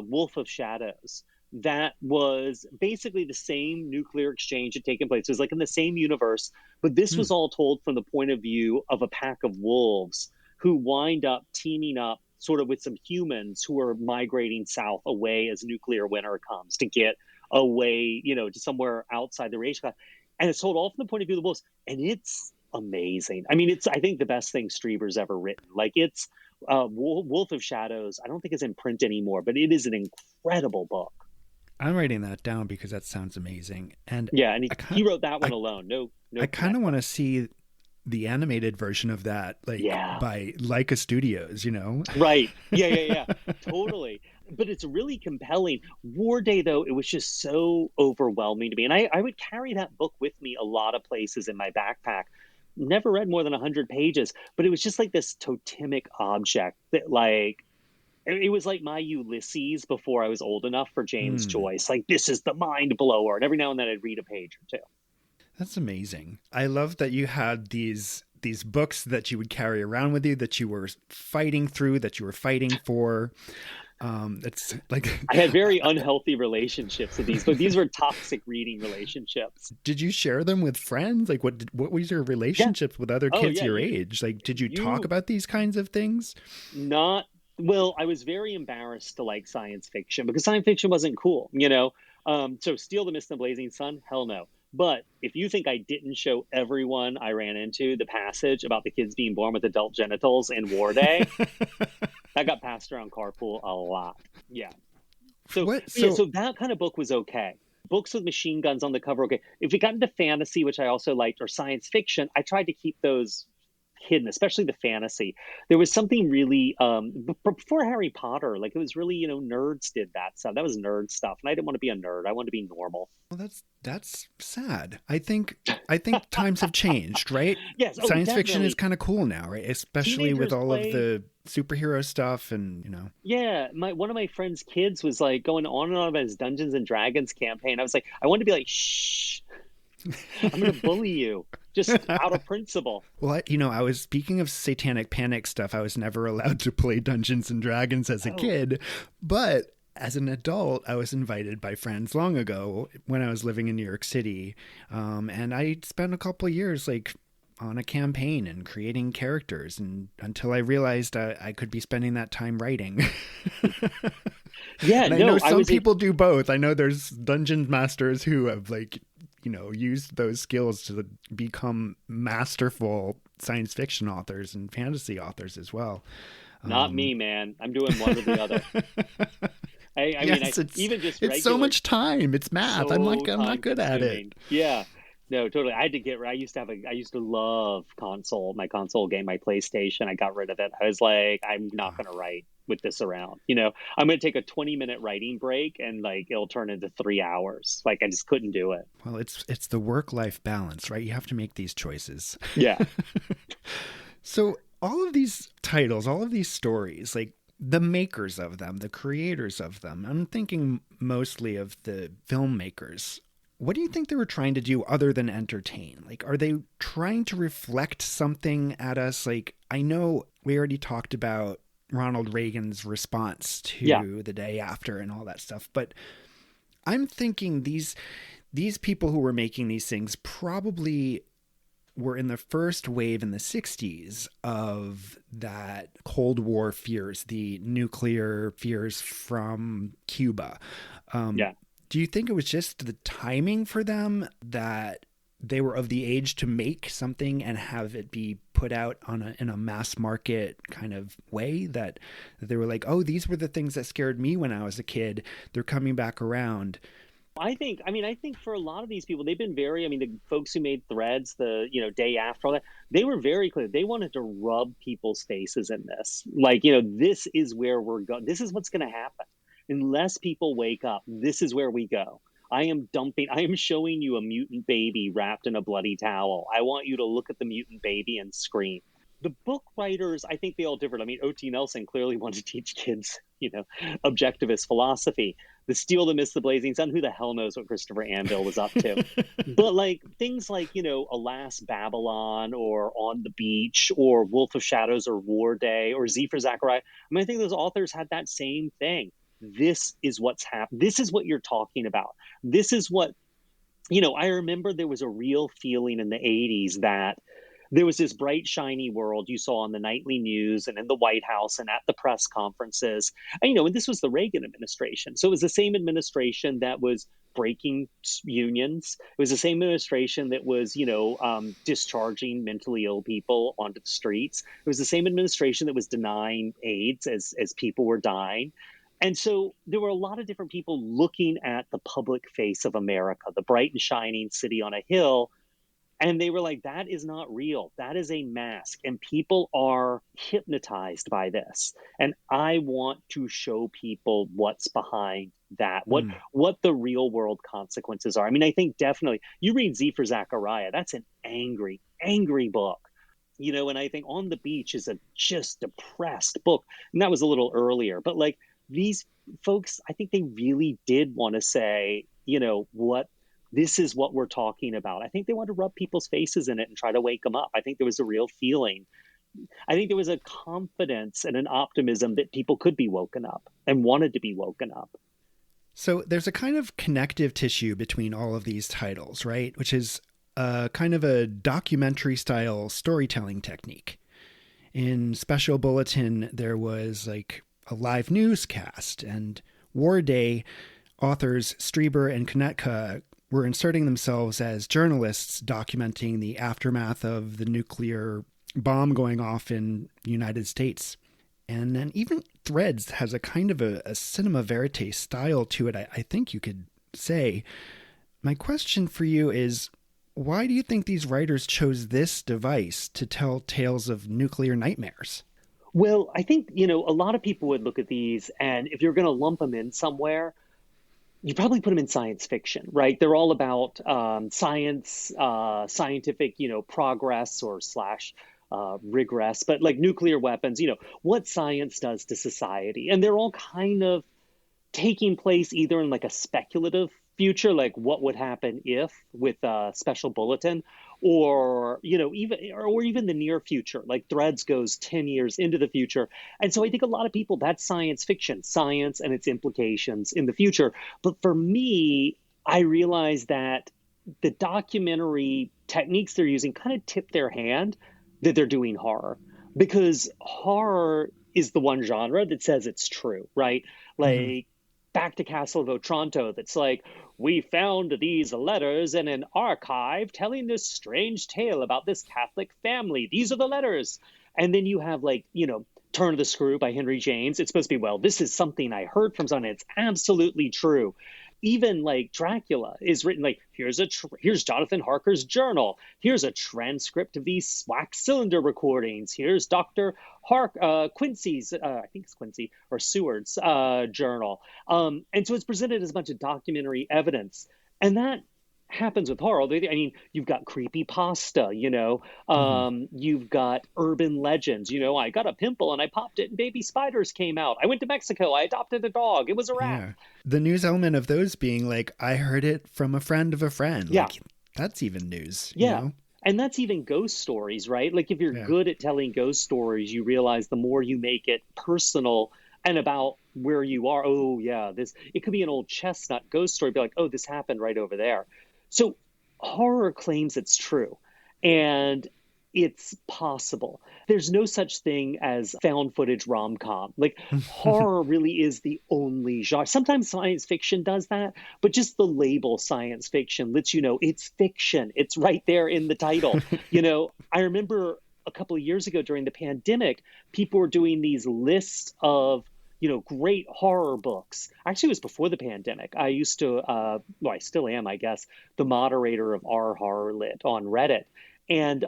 Wolf of Shadows. That was basically the same nuclear exchange had taken place. It was like in the same universe, but this was all told from the point of view of a pack of wolves who wind up teaming up sort of with some humans who are migrating south away as nuclear winter comes to get away, to somewhere outside the radiation cloud. And it's told all from the point of view of the wolves. And it's amazing. I mean, it's, I think, the best thing Strieber's ever written. Like, it's Wolf of Shadows. I don't think it's in print anymore, but it is an incredible book. I'm writing that down because that sounds amazing. And yeah, and he wrote that one alone. No. I kind of want to see the animated version of that, like by Leica Studios, Right. Yeah. Totally. But it's really compelling. Warday, though, it was just so overwhelming to me. And I would carry that book with me a lot of places in my backpack. Never read more than 100 pages, but it was just like this totemic object that, like, it was like my Ulysses before I was old enough for James Joyce. Like, this is the mind blower. And every now and then I'd read a page or two. That's amazing. I love that you had these books that you would carry around with you, that you were fighting through, that you were fighting for. It's like I had very unhealthy relationships with these, but these were toxic reading relationships. Did you share them with friends? Like, what was your relationship with other kids your age? Like, did you talk about these kinds of things? Well, I was very embarrassed to like science fiction because science fiction wasn't cool, So Steal, the Mist, and the Blazing Sun, hell no. But if you think I didn't show everyone I ran into the passage about the kids being born with adult genitals in Warday, that got passed around carpool a lot. Yeah. So that kind of book was okay. Books with machine guns on the cover, okay. If we got into fantasy, which I also liked, or science fiction, I tried to keep those kid, and especially the fantasy, there was something really before Harry Potter, like it was really, nerds did that stuff. That was nerd stuff. And I didn't want to be a nerd. I wanted to be normal. Well, that's sad. I think times have changed, right? Yes. Oh, Science definitely. fiction is kind of cool now, right? Especially Teenagers with all play... of the superhero stuff and, Yeah, one of my friend's kids was like going on and on about his Dungeons and Dragons campaign. I was like, I wanted to be like, shh, I'm going to bully you just out of principle. Well, I was speaking of satanic panic stuff. I was never allowed to play Dungeons and Dragons as a kid, but as an adult, I was invited by friends long ago when I was living in New York City. And I spent a couple of years like on a campaign and creating characters, and until I realized I could be spending that time writing. Yeah, and I know some people do both. I know there's dungeon masters who have used those skills to become masterful science fiction authors and fantasy authors as well. Not me, man. I'm doing one or the other. I mean, even just it's so much time. It's math. I'm not good at it. Yeah. No, totally. I used to love my console game, my PlayStation. I got rid of it. I was like, I'm not going to write with this around. I'm going to take a 20-minute writing break and like, it'll turn into 3 hours. Like I just couldn't do it. Well, it's the work-life balance, right? You have to make these choices. Yeah. So all of these titles, all of these stories, like the makers of them, the creators of them, I'm thinking mostly of the filmmakers. What do you think they were trying to do other than entertain? Like, are they trying to reflect something at us? Like, I know we already talked about Ronald Reagan's response to the day after and all that stuff, but I'm thinking these people who were making these things probably were in the first wave in the 60s of that Cold War fears, the nuclear fears from Cuba. Do you think it was just the timing for them that they were of the age to make something and have it be put out in a mass market kind of way, that they were like, oh, these were the things that scared me when I was a kid. They're coming back around. I think for a lot of these people, they've been the folks who made Threads, day after all that, they were very clear. They wanted to rub people's faces in this. Like, this is where we're going. This is what's going to happen. Unless people wake up, this is where we go. I am showing you a mutant baby wrapped in a bloody towel. I want you to look at the mutant baby and scream. The book writers, I think they all differed. I mean, O.T. Nelson clearly wanted to teach kids, objectivist philosophy. The Steel, the Mist, the Blazing Sun, who the hell knows what Christopher Anvil was up to? But like things like, Alas, Babylon, or On the Beach, or Wolf of Shadows, or Warday, or Z for Zachariah. I mean, I think those authors had that same thing. This is what's happened. This is what you're talking about. This is what, I remember there was a real feeling in the 80s that there was this bright, shiny world you saw on the nightly news and in the White House and at the press conferences. And, and this was the Reagan administration. So it was the same administration that was breaking unions. It was the same administration that was, discharging mentally ill people onto the streets. It was the same administration that was denying AIDS as people were dying. And so there were a lot of different people looking at the public face of America, the bright and shining city on a hill. And they were like, that is not real. That is a mask. And people are hypnotized by this. And I want to show people what's behind that, what the real world consequences are. I mean, I think definitely you read Z for Zachariah. That's an angry, angry book. And I think On the Beach is a just depressed book. And that was a little earlier. But like, these folks, I think they really did want to say, this is what we're talking about. I think they want to rub people's faces in it and try to wake them up. I think there was a real feeling. I think there was a confidence and an optimism that people could be woken up and wanted to be woken up. So there's a kind of connective tissue between all of these titles, right? Which is kind of a documentary style storytelling technique. In Special Bulletin, there was like a live newscast, and Warday authors Strieber and Konetka were inserting themselves as journalists documenting the aftermath of the nuclear bomb going off in the United States. And then even Threads has a kind of a cinema verite style to it, I think you could say. My question for you is, Why do you think these writers chose this device to tell tales of nuclear nightmares? Well, I think, a lot of people would look at these, and if you're going to lump them in somewhere, you probably put them in science fiction, right? They're all about science, scientific, progress or slash regress, but like nuclear weapons, what science does to society. And they're all kind of taking place either in like a speculative future, like what would happen if with a special bulletin, or even the near future, like Threads goes 10 years into the future. And so I think a lot of people, that's science fiction, science and its implications in the future. But for me, I realized that the documentary techniques they're using kind of tip their hand that they're doing horror, because horror is the one genre that says it's true, right? Like back to Castle of Otranto, that's like, we found these letters in an archive telling this strange tale about this Catholic family. These are the letters. And then you have like, Turn of the Screw by Henry James. It's supposed to be, well, this is something I heard from someone. It's absolutely true. Even like Dracula is written like, here's Jonathan Harker's journal. Here's a transcript of these wax cylinder recordings. Here's Dr. Quincy's, I think it's Quincy or Seward's journal. And so it's presented as a bunch of documentary evidence. And that happens with horror. I mean, you've got creepypasta, you've got urban legends. I got a pimple and I popped it and baby spiders came out. I went to Mexico. I adopted a dog. It was a rat. Yeah. The news element of those being like, I heard it from a friend of a friend. Yeah. Like, that's even news. Yeah. And that's even ghost stories, right? Like if you're good at telling ghost stories, you realize the more you make it personal and about where you are. Oh yeah, it could be an old chestnut ghost story. Be like, oh, this happened right over there. So horror claims it's true, and it's possible. There's no such thing as found footage rom-com. Like horror really is the only genre. Sometimes science fiction does that, but just the label science fiction lets you know it's fiction. It's right there in the title. I remember a couple of years ago during the pandemic, people were doing these lists of great horror books. Actually, it was before the pandemic. I used to, I still am, I guess, the moderator of R Horror Lit on Reddit. And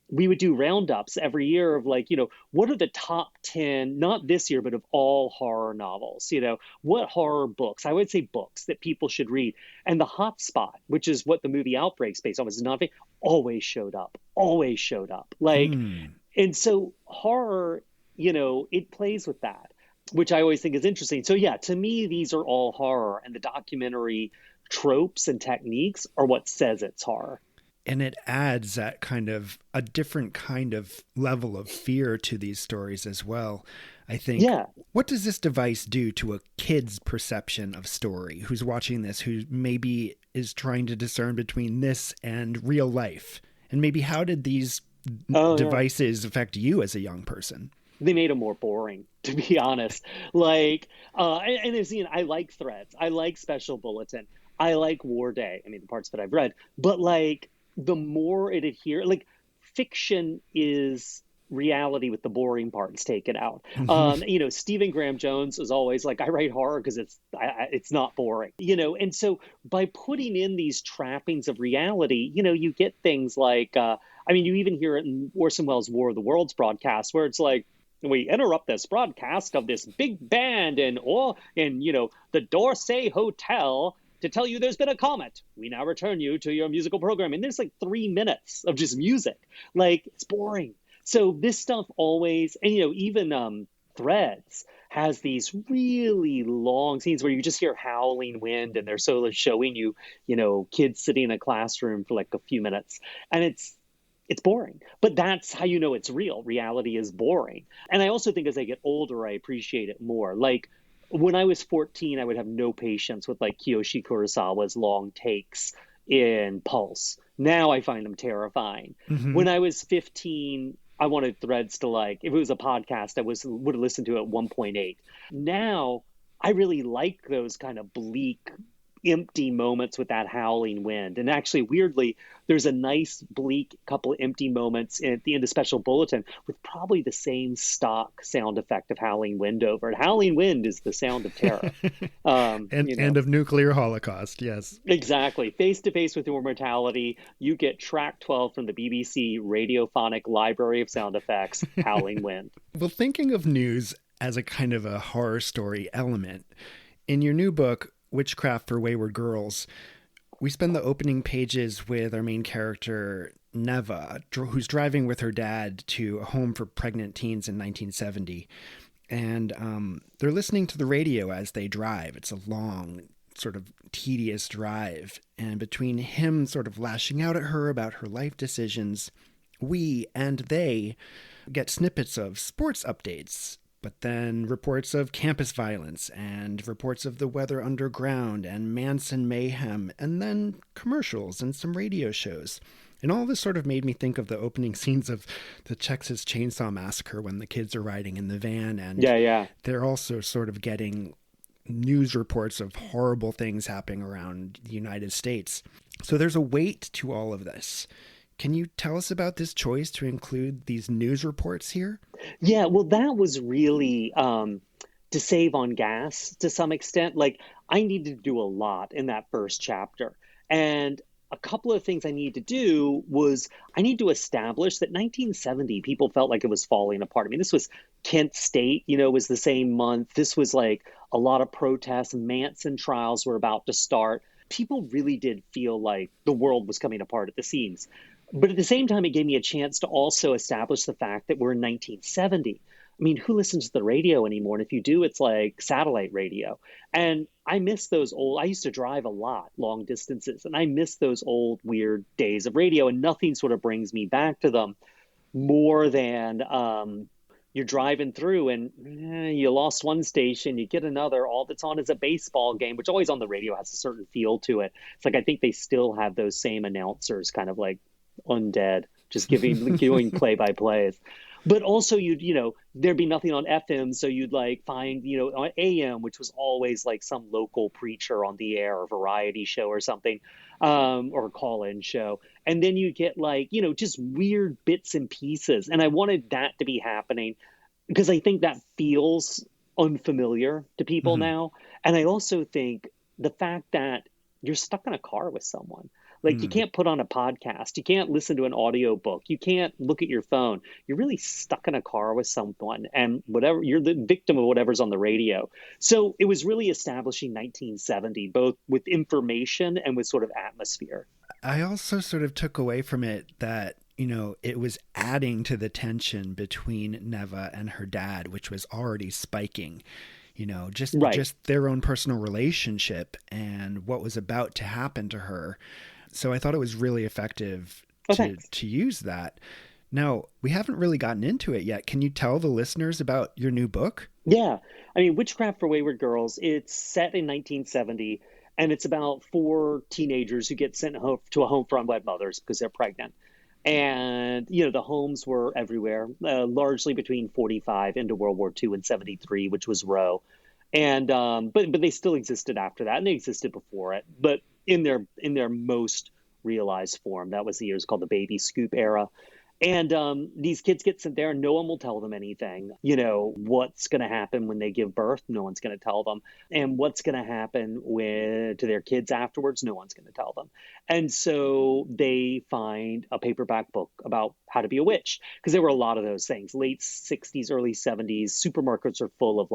we would do roundups every year of like, what are the top 10, not this year, but of all horror novels? What horror books, I would say books that people should read. And The Hot Spot, which is what the movie Outbreak's based on, was not always showed up. Like, and so horror, it plays with that, which I always think is interesting. So yeah, to me, these are all horror, and the documentary tropes and techniques are what says it's horror. And it adds that kind of a different kind of level of fear to these stories as well. I think, What does this device do to a kid's perception of story who's watching this, who maybe is trying to discern between this and real life? And maybe how did these devices affect you as a young person? They made them more boring, to be honest. Like, I like Threads. I like Special Bulletin. I like Warday. I mean, the parts that I've read. But like, the more it adheres, like, fiction is reality with the boring parts taken out. Stephen Graham Jones is always like, I write horror because it's not boring. And so by putting in these trappings of reality, you get things like, you even hear it in Orson Welles' War of the Worlds broadcast, where it's like, we interrupt this broadcast of this big band in the Dorsey Hotel to tell you there's been a comet. We now return you to your musical program. And there's like 3 minutes of just music. Like, it's boring. So this stuff always, and even Threads has these really long scenes where you just hear howling wind, and they're sort of showing you, kids sitting in a classroom for like a few minutes. And it's boring, but that's how you know it's real. Reality is boring. And I also think as I get older, I appreciate it more. Like, when I was 14, I would have no patience with like Kiyoshi Kurosawa's long takes in Pulse. Now I find them terrifying. When I was 15, I wanted Threads to, like, if it was a podcast, I would have listened to it at 1.8. Now I really like those kind of bleak, empty moments with that howling wind. And actually, weirdly, there's a nice, bleak couple of empty moments at the end of Special Bulletin with probably the same stock sound effect of howling wind over it. Howling wind is the sound of terror. And of nuclear holocaust, yes. Exactly. Face to face with your mortality, you get track 12 from the BBC Radiophonic Library of Sound Effects, Howling Wind. Well, thinking of news as a kind of a horror story element, in your new book, Witchcraft for Wayward Girls, we spend the opening pages with our main character, Neva, who's driving with her dad to a home for pregnant teens in 1970. And they're listening to the radio as they drive. It's a long, sort of tedious drive. And between him sort of lashing out at her about her life decisions, we and they get snippets of sports updates, but then reports of campus violence and reports of the weather underground and Manson mayhem, and then commercials and some radio shows. And all this sort of made me think of the opening scenes of the Texas Chainsaw Massacre when the kids are riding in the van. And they're also sort of getting news reports of horrible things happening around the United States. So there's a weight to all of this. Can you tell us about this choice to include these news reports here? Yeah, well, that was really to save on gas to some extent. Like, I needed to do a lot in that first chapter. And a couple of things I needed to do was I need to establish that 1970, people felt like it was falling apart. I mean, this was Kent State, was the same month. This was like a lot of protests. Manson trials were about to start. People really did feel like the world was coming apart at the seams. But at the same time, it gave me a chance to also establish the fact that we're in 1970. I mean, who listens to the radio anymore? And if you do, it's like satellite radio. And I miss those I used to drive a lot, long distances, and I miss those old, weird days of radio, and nothing sort of brings me back to them more than you're driving through and you lost one station, you get another, all that's on is a baseball game, which always on the radio has a certain feel to it. It's like, I think they still have those same announcers kind of like undead, just giving play-by-plays. But also there'd be nothing on FM, so you'd like find, on AM, which was always like some local preacher on the air or variety show or something, or a call-in show. And then you get like, just weird bits and pieces. And I wanted that to be happening because I think that feels unfamiliar to people now. And I also think the fact that you're stuck in a car with someone. Like, you can't put on a podcast. You can't listen to an audiobook. You can't look at your phone. You're really stuck in a car with someone, and whatever, you're the victim of whatever's on the radio. So it was really establishing 1970, both with information and with sort of atmosphere. I also sort of took away from it that, it was adding to the tension between Neva and her dad, which was already spiking. Just their own personal relationship and what was about to happen to her. So I thought it was really effective to use that. Now, we haven't really gotten into it yet. Can you tell the listeners about your new book? Yeah. I mean, Witchcraft for Wayward Girls, it's set in 1970, and it's about 4 teenagers who get sent home to a home for unwed mothers because they're pregnant. And, the homes were everywhere, largely between 45 into World War II and 73, which was Roe. And but they still existed after that, and they existed before it. But in their most realized form, that was the years called the baby scoop era. And these kids get sent there and no one will tell them anything. What's going to happen when they give birth? No one's going to tell them. And what's going to happen to their kids afterwards? No one's going to tell them. And so they find a paperback book about how to be a witch, because there were a lot of those things. Late 60s, early 70s, supermarkets are full of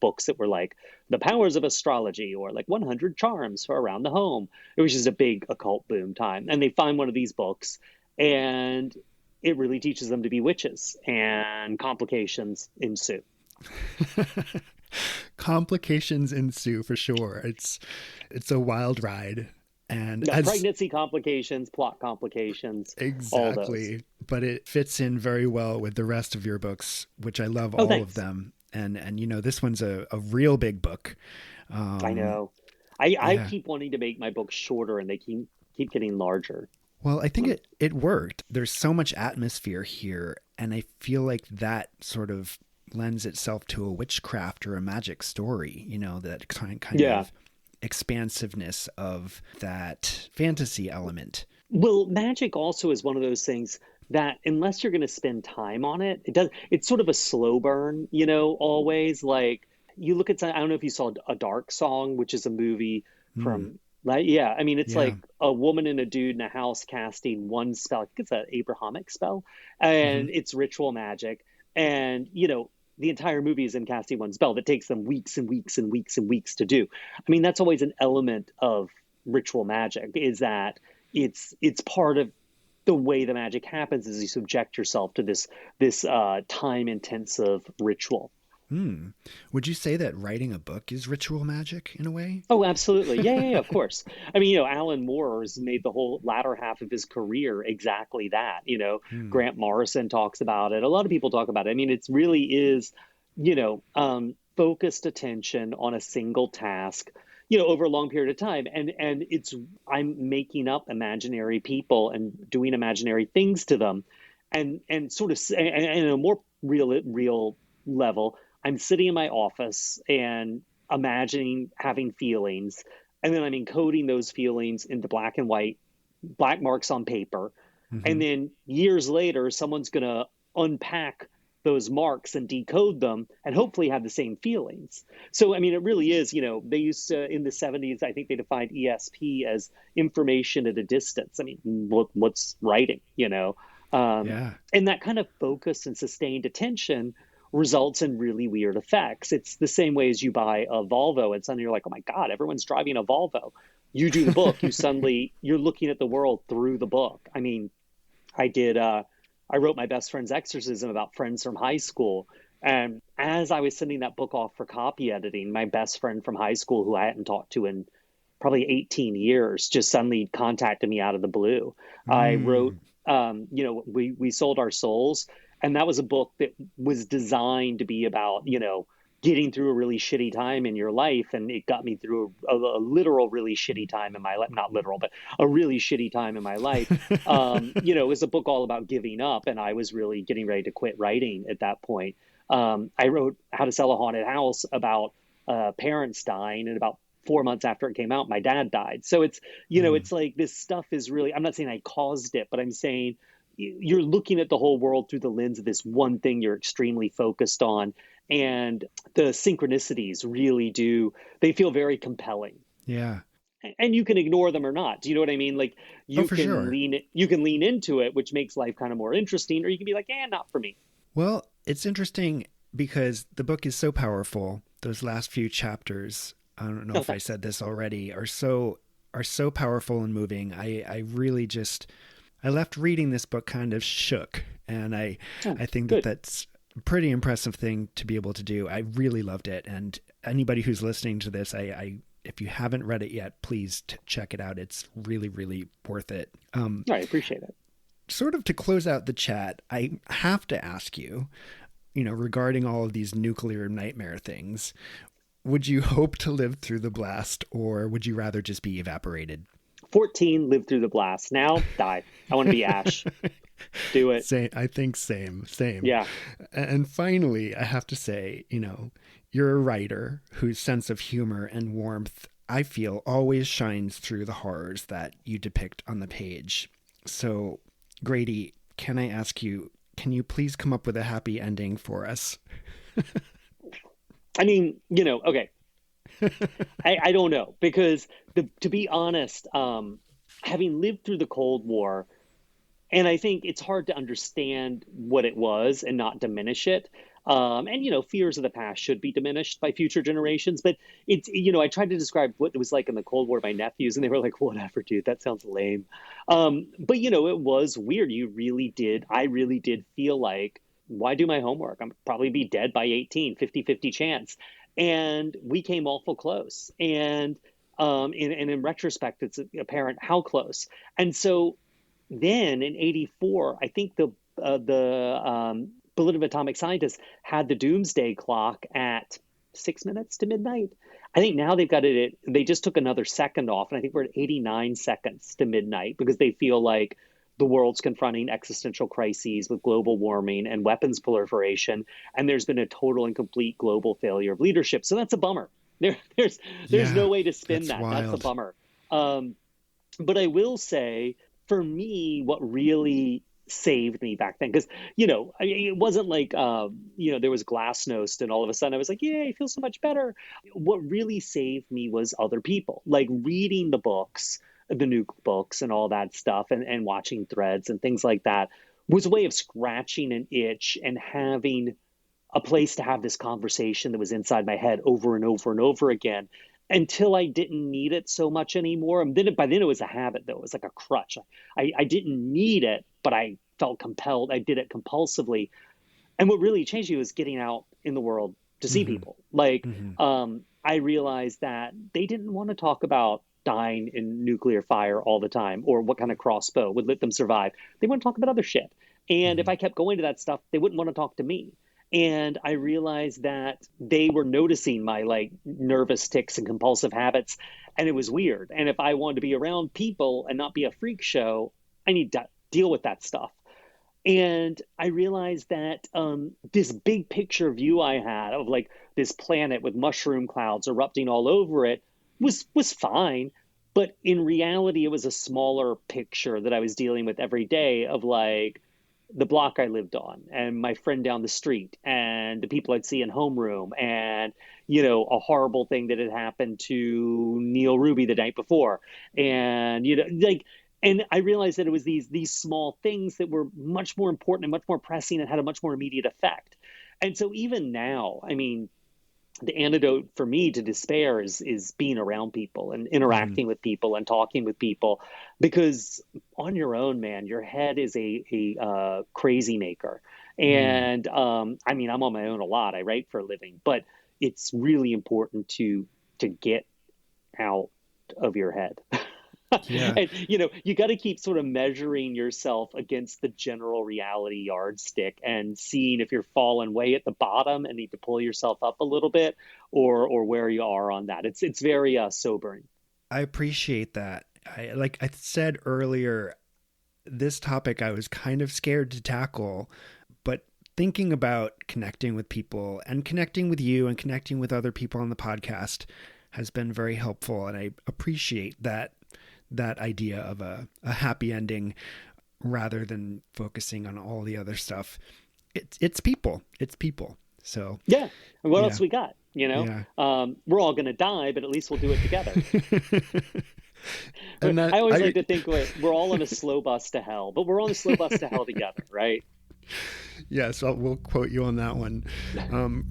books that were like The Powers of Astrology or like 100 Charms for Around the Home. It was just a big occult boom time. And they find one of these books and it really teaches them to be witches, and complications ensue. Complications ensue for sure. It's a wild ride. And pregnancy complications, plot complications. Exactly. But it fits in very well with the rest of your books, which I love all of them. And this one's a real big book. I know. I keep wanting to make my books shorter, and they keep getting larger. Well, I think it worked. There's so much atmosphere here, and I feel like that sort of lends itself to a witchcraft or a magic story, that kind of expansiveness of that fantasy element. Well, magic also is one of those things that unless you're going to spend time on it, it's sort of a slow burn, always. Like you look at, I don't know if you saw A Dark Song, which is a movie from, like, yeah, I mean, it's like a woman and a dude in a house casting one spell. I think it's an Abrahamic spell, and it's ritual magic. And, the entire movie is in casting one spell that takes them weeks and weeks and weeks and weeks to do. I mean, that's always an element of ritual magic, is that it's part of the way the magic happens is you subject yourself to this time intensive ritual. Would you say that writing a book is ritual magic in a way? Oh, absolutely. Yeah, of course. I mean, Alan Moore has made the whole latter half of his career exactly that. Grant Morrison talks about it. A lot of people talk about it. I mean, it really is, focused attention on a single task, over a long period of time. And I'm making up imaginary people and doing imaginary things to them. And sort of, and in a more real level, I'm sitting in my office and imagining having feelings, and then I'm encoding those feelings into black and white, black marks on paper. And then years later, someone's going to unpack those marks and decode them and hopefully have the same feelings. So, I mean, it really is, they used to, in the 70s, I think they defined ESP as information at a distance. I mean, what's writing, And that kind of focus and sustained attention results in really weird effects. It's the same way as you buy a Volvo and suddenly you're like, oh my God, everyone's driving a Volvo. You do the book, you're looking at the world through the book. I mean, I wrote my best friend's Exorcism about friends from high school. And as I was sending that book off for copy editing, my best friend from high school, who I hadn't talked to in probably 18 years, just suddenly contacted me out of the blue. I wrote, we sold our souls. And that was a book that was designed to be about, getting through a really shitty time in your life. And it got me through a literal really shitty time in my life, not literal, but a really shitty time in my life. It was a book all about giving up. And I was really getting ready to quit writing at that point. I wrote How to Sell a Haunted House about parents dying, and about 4 months after it came out, my dad died. So it's, it's like this stuff is really, I'm not saying I caused it, but I'm saying you're looking at the whole world through the lens of this one thing you're extremely focused on. And the synchronicities really they feel very compelling. Yeah. And you can ignore them or not. Do you know what I mean? Like you can lean into it, which makes life kind of more interesting, or you can be like, not for me. Well, it's interesting because the book is so powerful. Those last few chapters, I don't know if I said this already, are so powerful and moving. I really I left reading this book kind of shook, and I think that's a pretty impressive thing to be able to do. I really loved it, and anybody who's listening to this, if you haven't read it yet, please check it out. It's really, really worth it. I appreciate it. Sort of to close out the chat, I have to ask you, regarding all of these nuclear nightmare things, would you hope to live through the blast, or would you rather just be evaporated? 14, live through the blast. Now, die. I want to be Ash. Do it. Same. I think same. Yeah. And finally, I have to say, you're a writer whose sense of humor and warmth, I feel, always shines through the horrors that you depict on the page. So, Grady, can I ask you, can you please come up with a happy ending for us? I mean, okay. I don't know, because to be honest, having lived through the Cold War, and I think it's hard to understand what it was and not diminish it. And fears of the past should be diminished by future generations. But it's, I tried to describe what it was like in the Cold War to my nephews, and they were like, whatever, dude, that sounds lame. But, it was weird. I really did feel like, why do my homework? I'm probably be dead by 18, 50-50 chance. And we came awful close. And in retrospect, it's apparent how close. And so then in 84, I think the Bulletin of Atomic Scientists had the doomsday clock at 6 minutes to midnight. I think now they've got it they just took another second off, and I think we're at 89 seconds to midnight, because they feel like the world's confronting existential crises with global warming and weapons proliferation, and there's been a total and complete global failure of leadership. So that's a bummer. There's no way to spin that. Wild. That's a bummer. But I will say, for me, what really saved me back then, because it wasn't like there was glasnost and all of a sudden I was like, yay, I feel so much better. What really saved me was other people, like reading the books, the new books and all that stuff, and watching threads and things like that was a way of scratching an itch and having a place to have this conversation that was inside my head over and over and over again, until I didn't need it so much anymore. And then by then it was a habit, though. It was like a crutch. I didn't need it, but I felt compelled. I did it compulsively. And what really changed me was getting out in the world to see people. Like, I realized that they didn't want to talk about dying in nuclear fire all the time, or what kind of crossbow would let them survive. They want to talk about other shit. And if I kept going to that stuff, they wouldn't want to talk to me. And I realized that they were noticing my like nervous tics and compulsive habits, and it was weird. And if I wanted to be around people and not be a freak show, I need to deal with that stuff. And I realized that this big picture view I had of like this planet with mushroom clouds erupting all over it was fine. But in reality, it was a smaller picture that I was dealing with every day, of like the block I lived on and my friend down the street and the people I'd see in homeroom, and, a horrible thing that had happened to Neil Ruby the night before. And, and I realized that it was these small things that were much more important and much more pressing and had a much more immediate effect. And so even now, I mean, the antidote for me to despair is being around people and interacting with people and talking with people, because on your own, man, your head is a crazy maker. And I mean, I'm on my own a lot. I write for a living, but it's really important to get out of your head. Yeah. And, you got to keep sort of measuring yourself against the general reality yardstick and seeing if you're falling way at the bottom and need to pull yourself up a little bit, or where you are on that. It's very sobering. I appreciate that. Like I said earlier, this topic I was kind of scared to tackle, but thinking about connecting with people and connecting with you and connecting with other people on the podcast has been very helpful. And I appreciate that idea of a happy ending rather than focusing on all the other stuff. It's people. So yeah. And what else we got? We're all going to die, but at least we'll do it together. And I always like to think we're all on a slow bus to hell, but we're on a slow bus to hell together, right? Yes, we'll quote you on that one.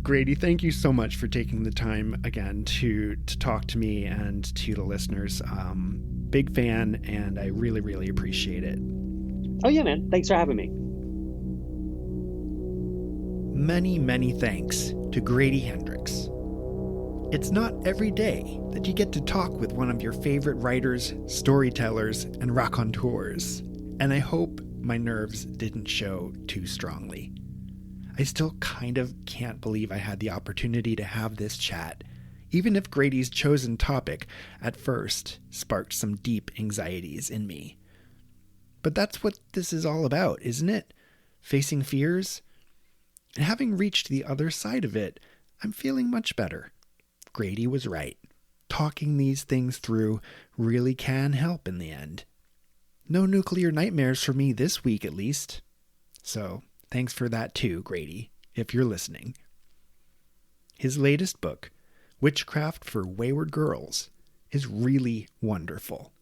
Grady, thank you so much for taking the time again to talk to me and to the listeners. Big fan, and I really, really appreciate it. Oh yeah, man. Thanks for having me. Many, many thanks to Grady Hendrix. It's not every day that you get to talk with one of your favorite writers, storytellers, and raconteurs, and I hope my nerves didn't show too strongly. I still kind of can't believe I had the opportunity to have this chat, even if Grady's chosen topic at first sparked some deep anxieties in me. But that's what this is all about, isn't it? Facing fears? And having reached the other side of it, I'm feeling much better. Grady was right. Talking these things through really can help in the end. No nuclear nightmares for me this week, at least. So, thanks for that too, Grady, if you're listening. His latest book, Witchcraft for Wayward Girls, is really wonderful.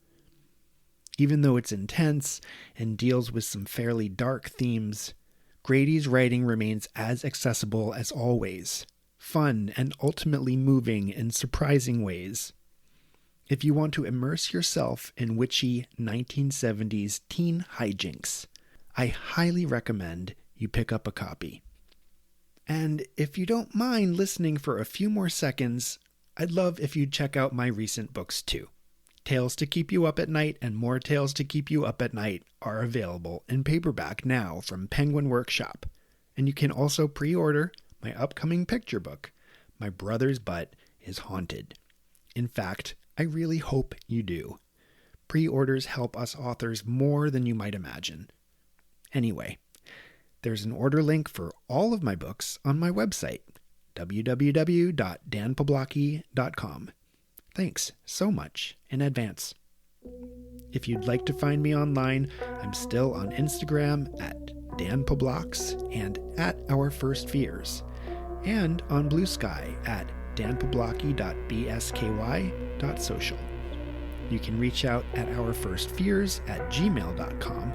Even though it's intense and deals with some fairly dark themes, Grady's writing remains as accessible as always, fun and ultimately moving in surprising ways. If you want to immerse yourself in witchy 1970s teen hijinks, I highly recommend you pick up a copy. And if you don't mind listening for a few more seconds, I'd love if you'd check out my recent books too. Tales to Keep You Up at Night and More Tales to Keep You Up at Night are available in paperback now from Penguin Workshop. And you can also pre-order my upcoming picture book, My Brother's Butt is Haunted. In fact, I really hope you do. Pre-orders help us authors more than you might imagine. Anyway, there's an order link for all of my books on my website, www.danpoblocki.com. Thanks so much in advance. If you'd like to find me online, I'm still on Instagram at danpoblocks and at Our First Fears, and on Blue Sky at danpoblocki.bsky.social. You can reach out at ourfirstfears@gmail.com,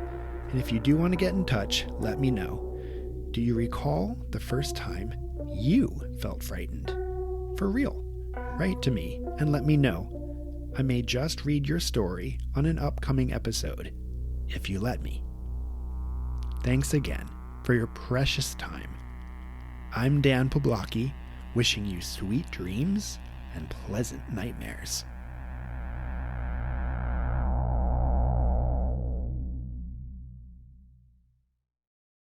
and if you do want to get in touch, let me know. Do you recall the first time you felt frightened? For real, write to me and let me know. I may just read your story on an upcoming episode, if you let me. Thanks again for your precious time. I'm Dan Poblocki, wishing you sweet dreams and pleasant nightmares.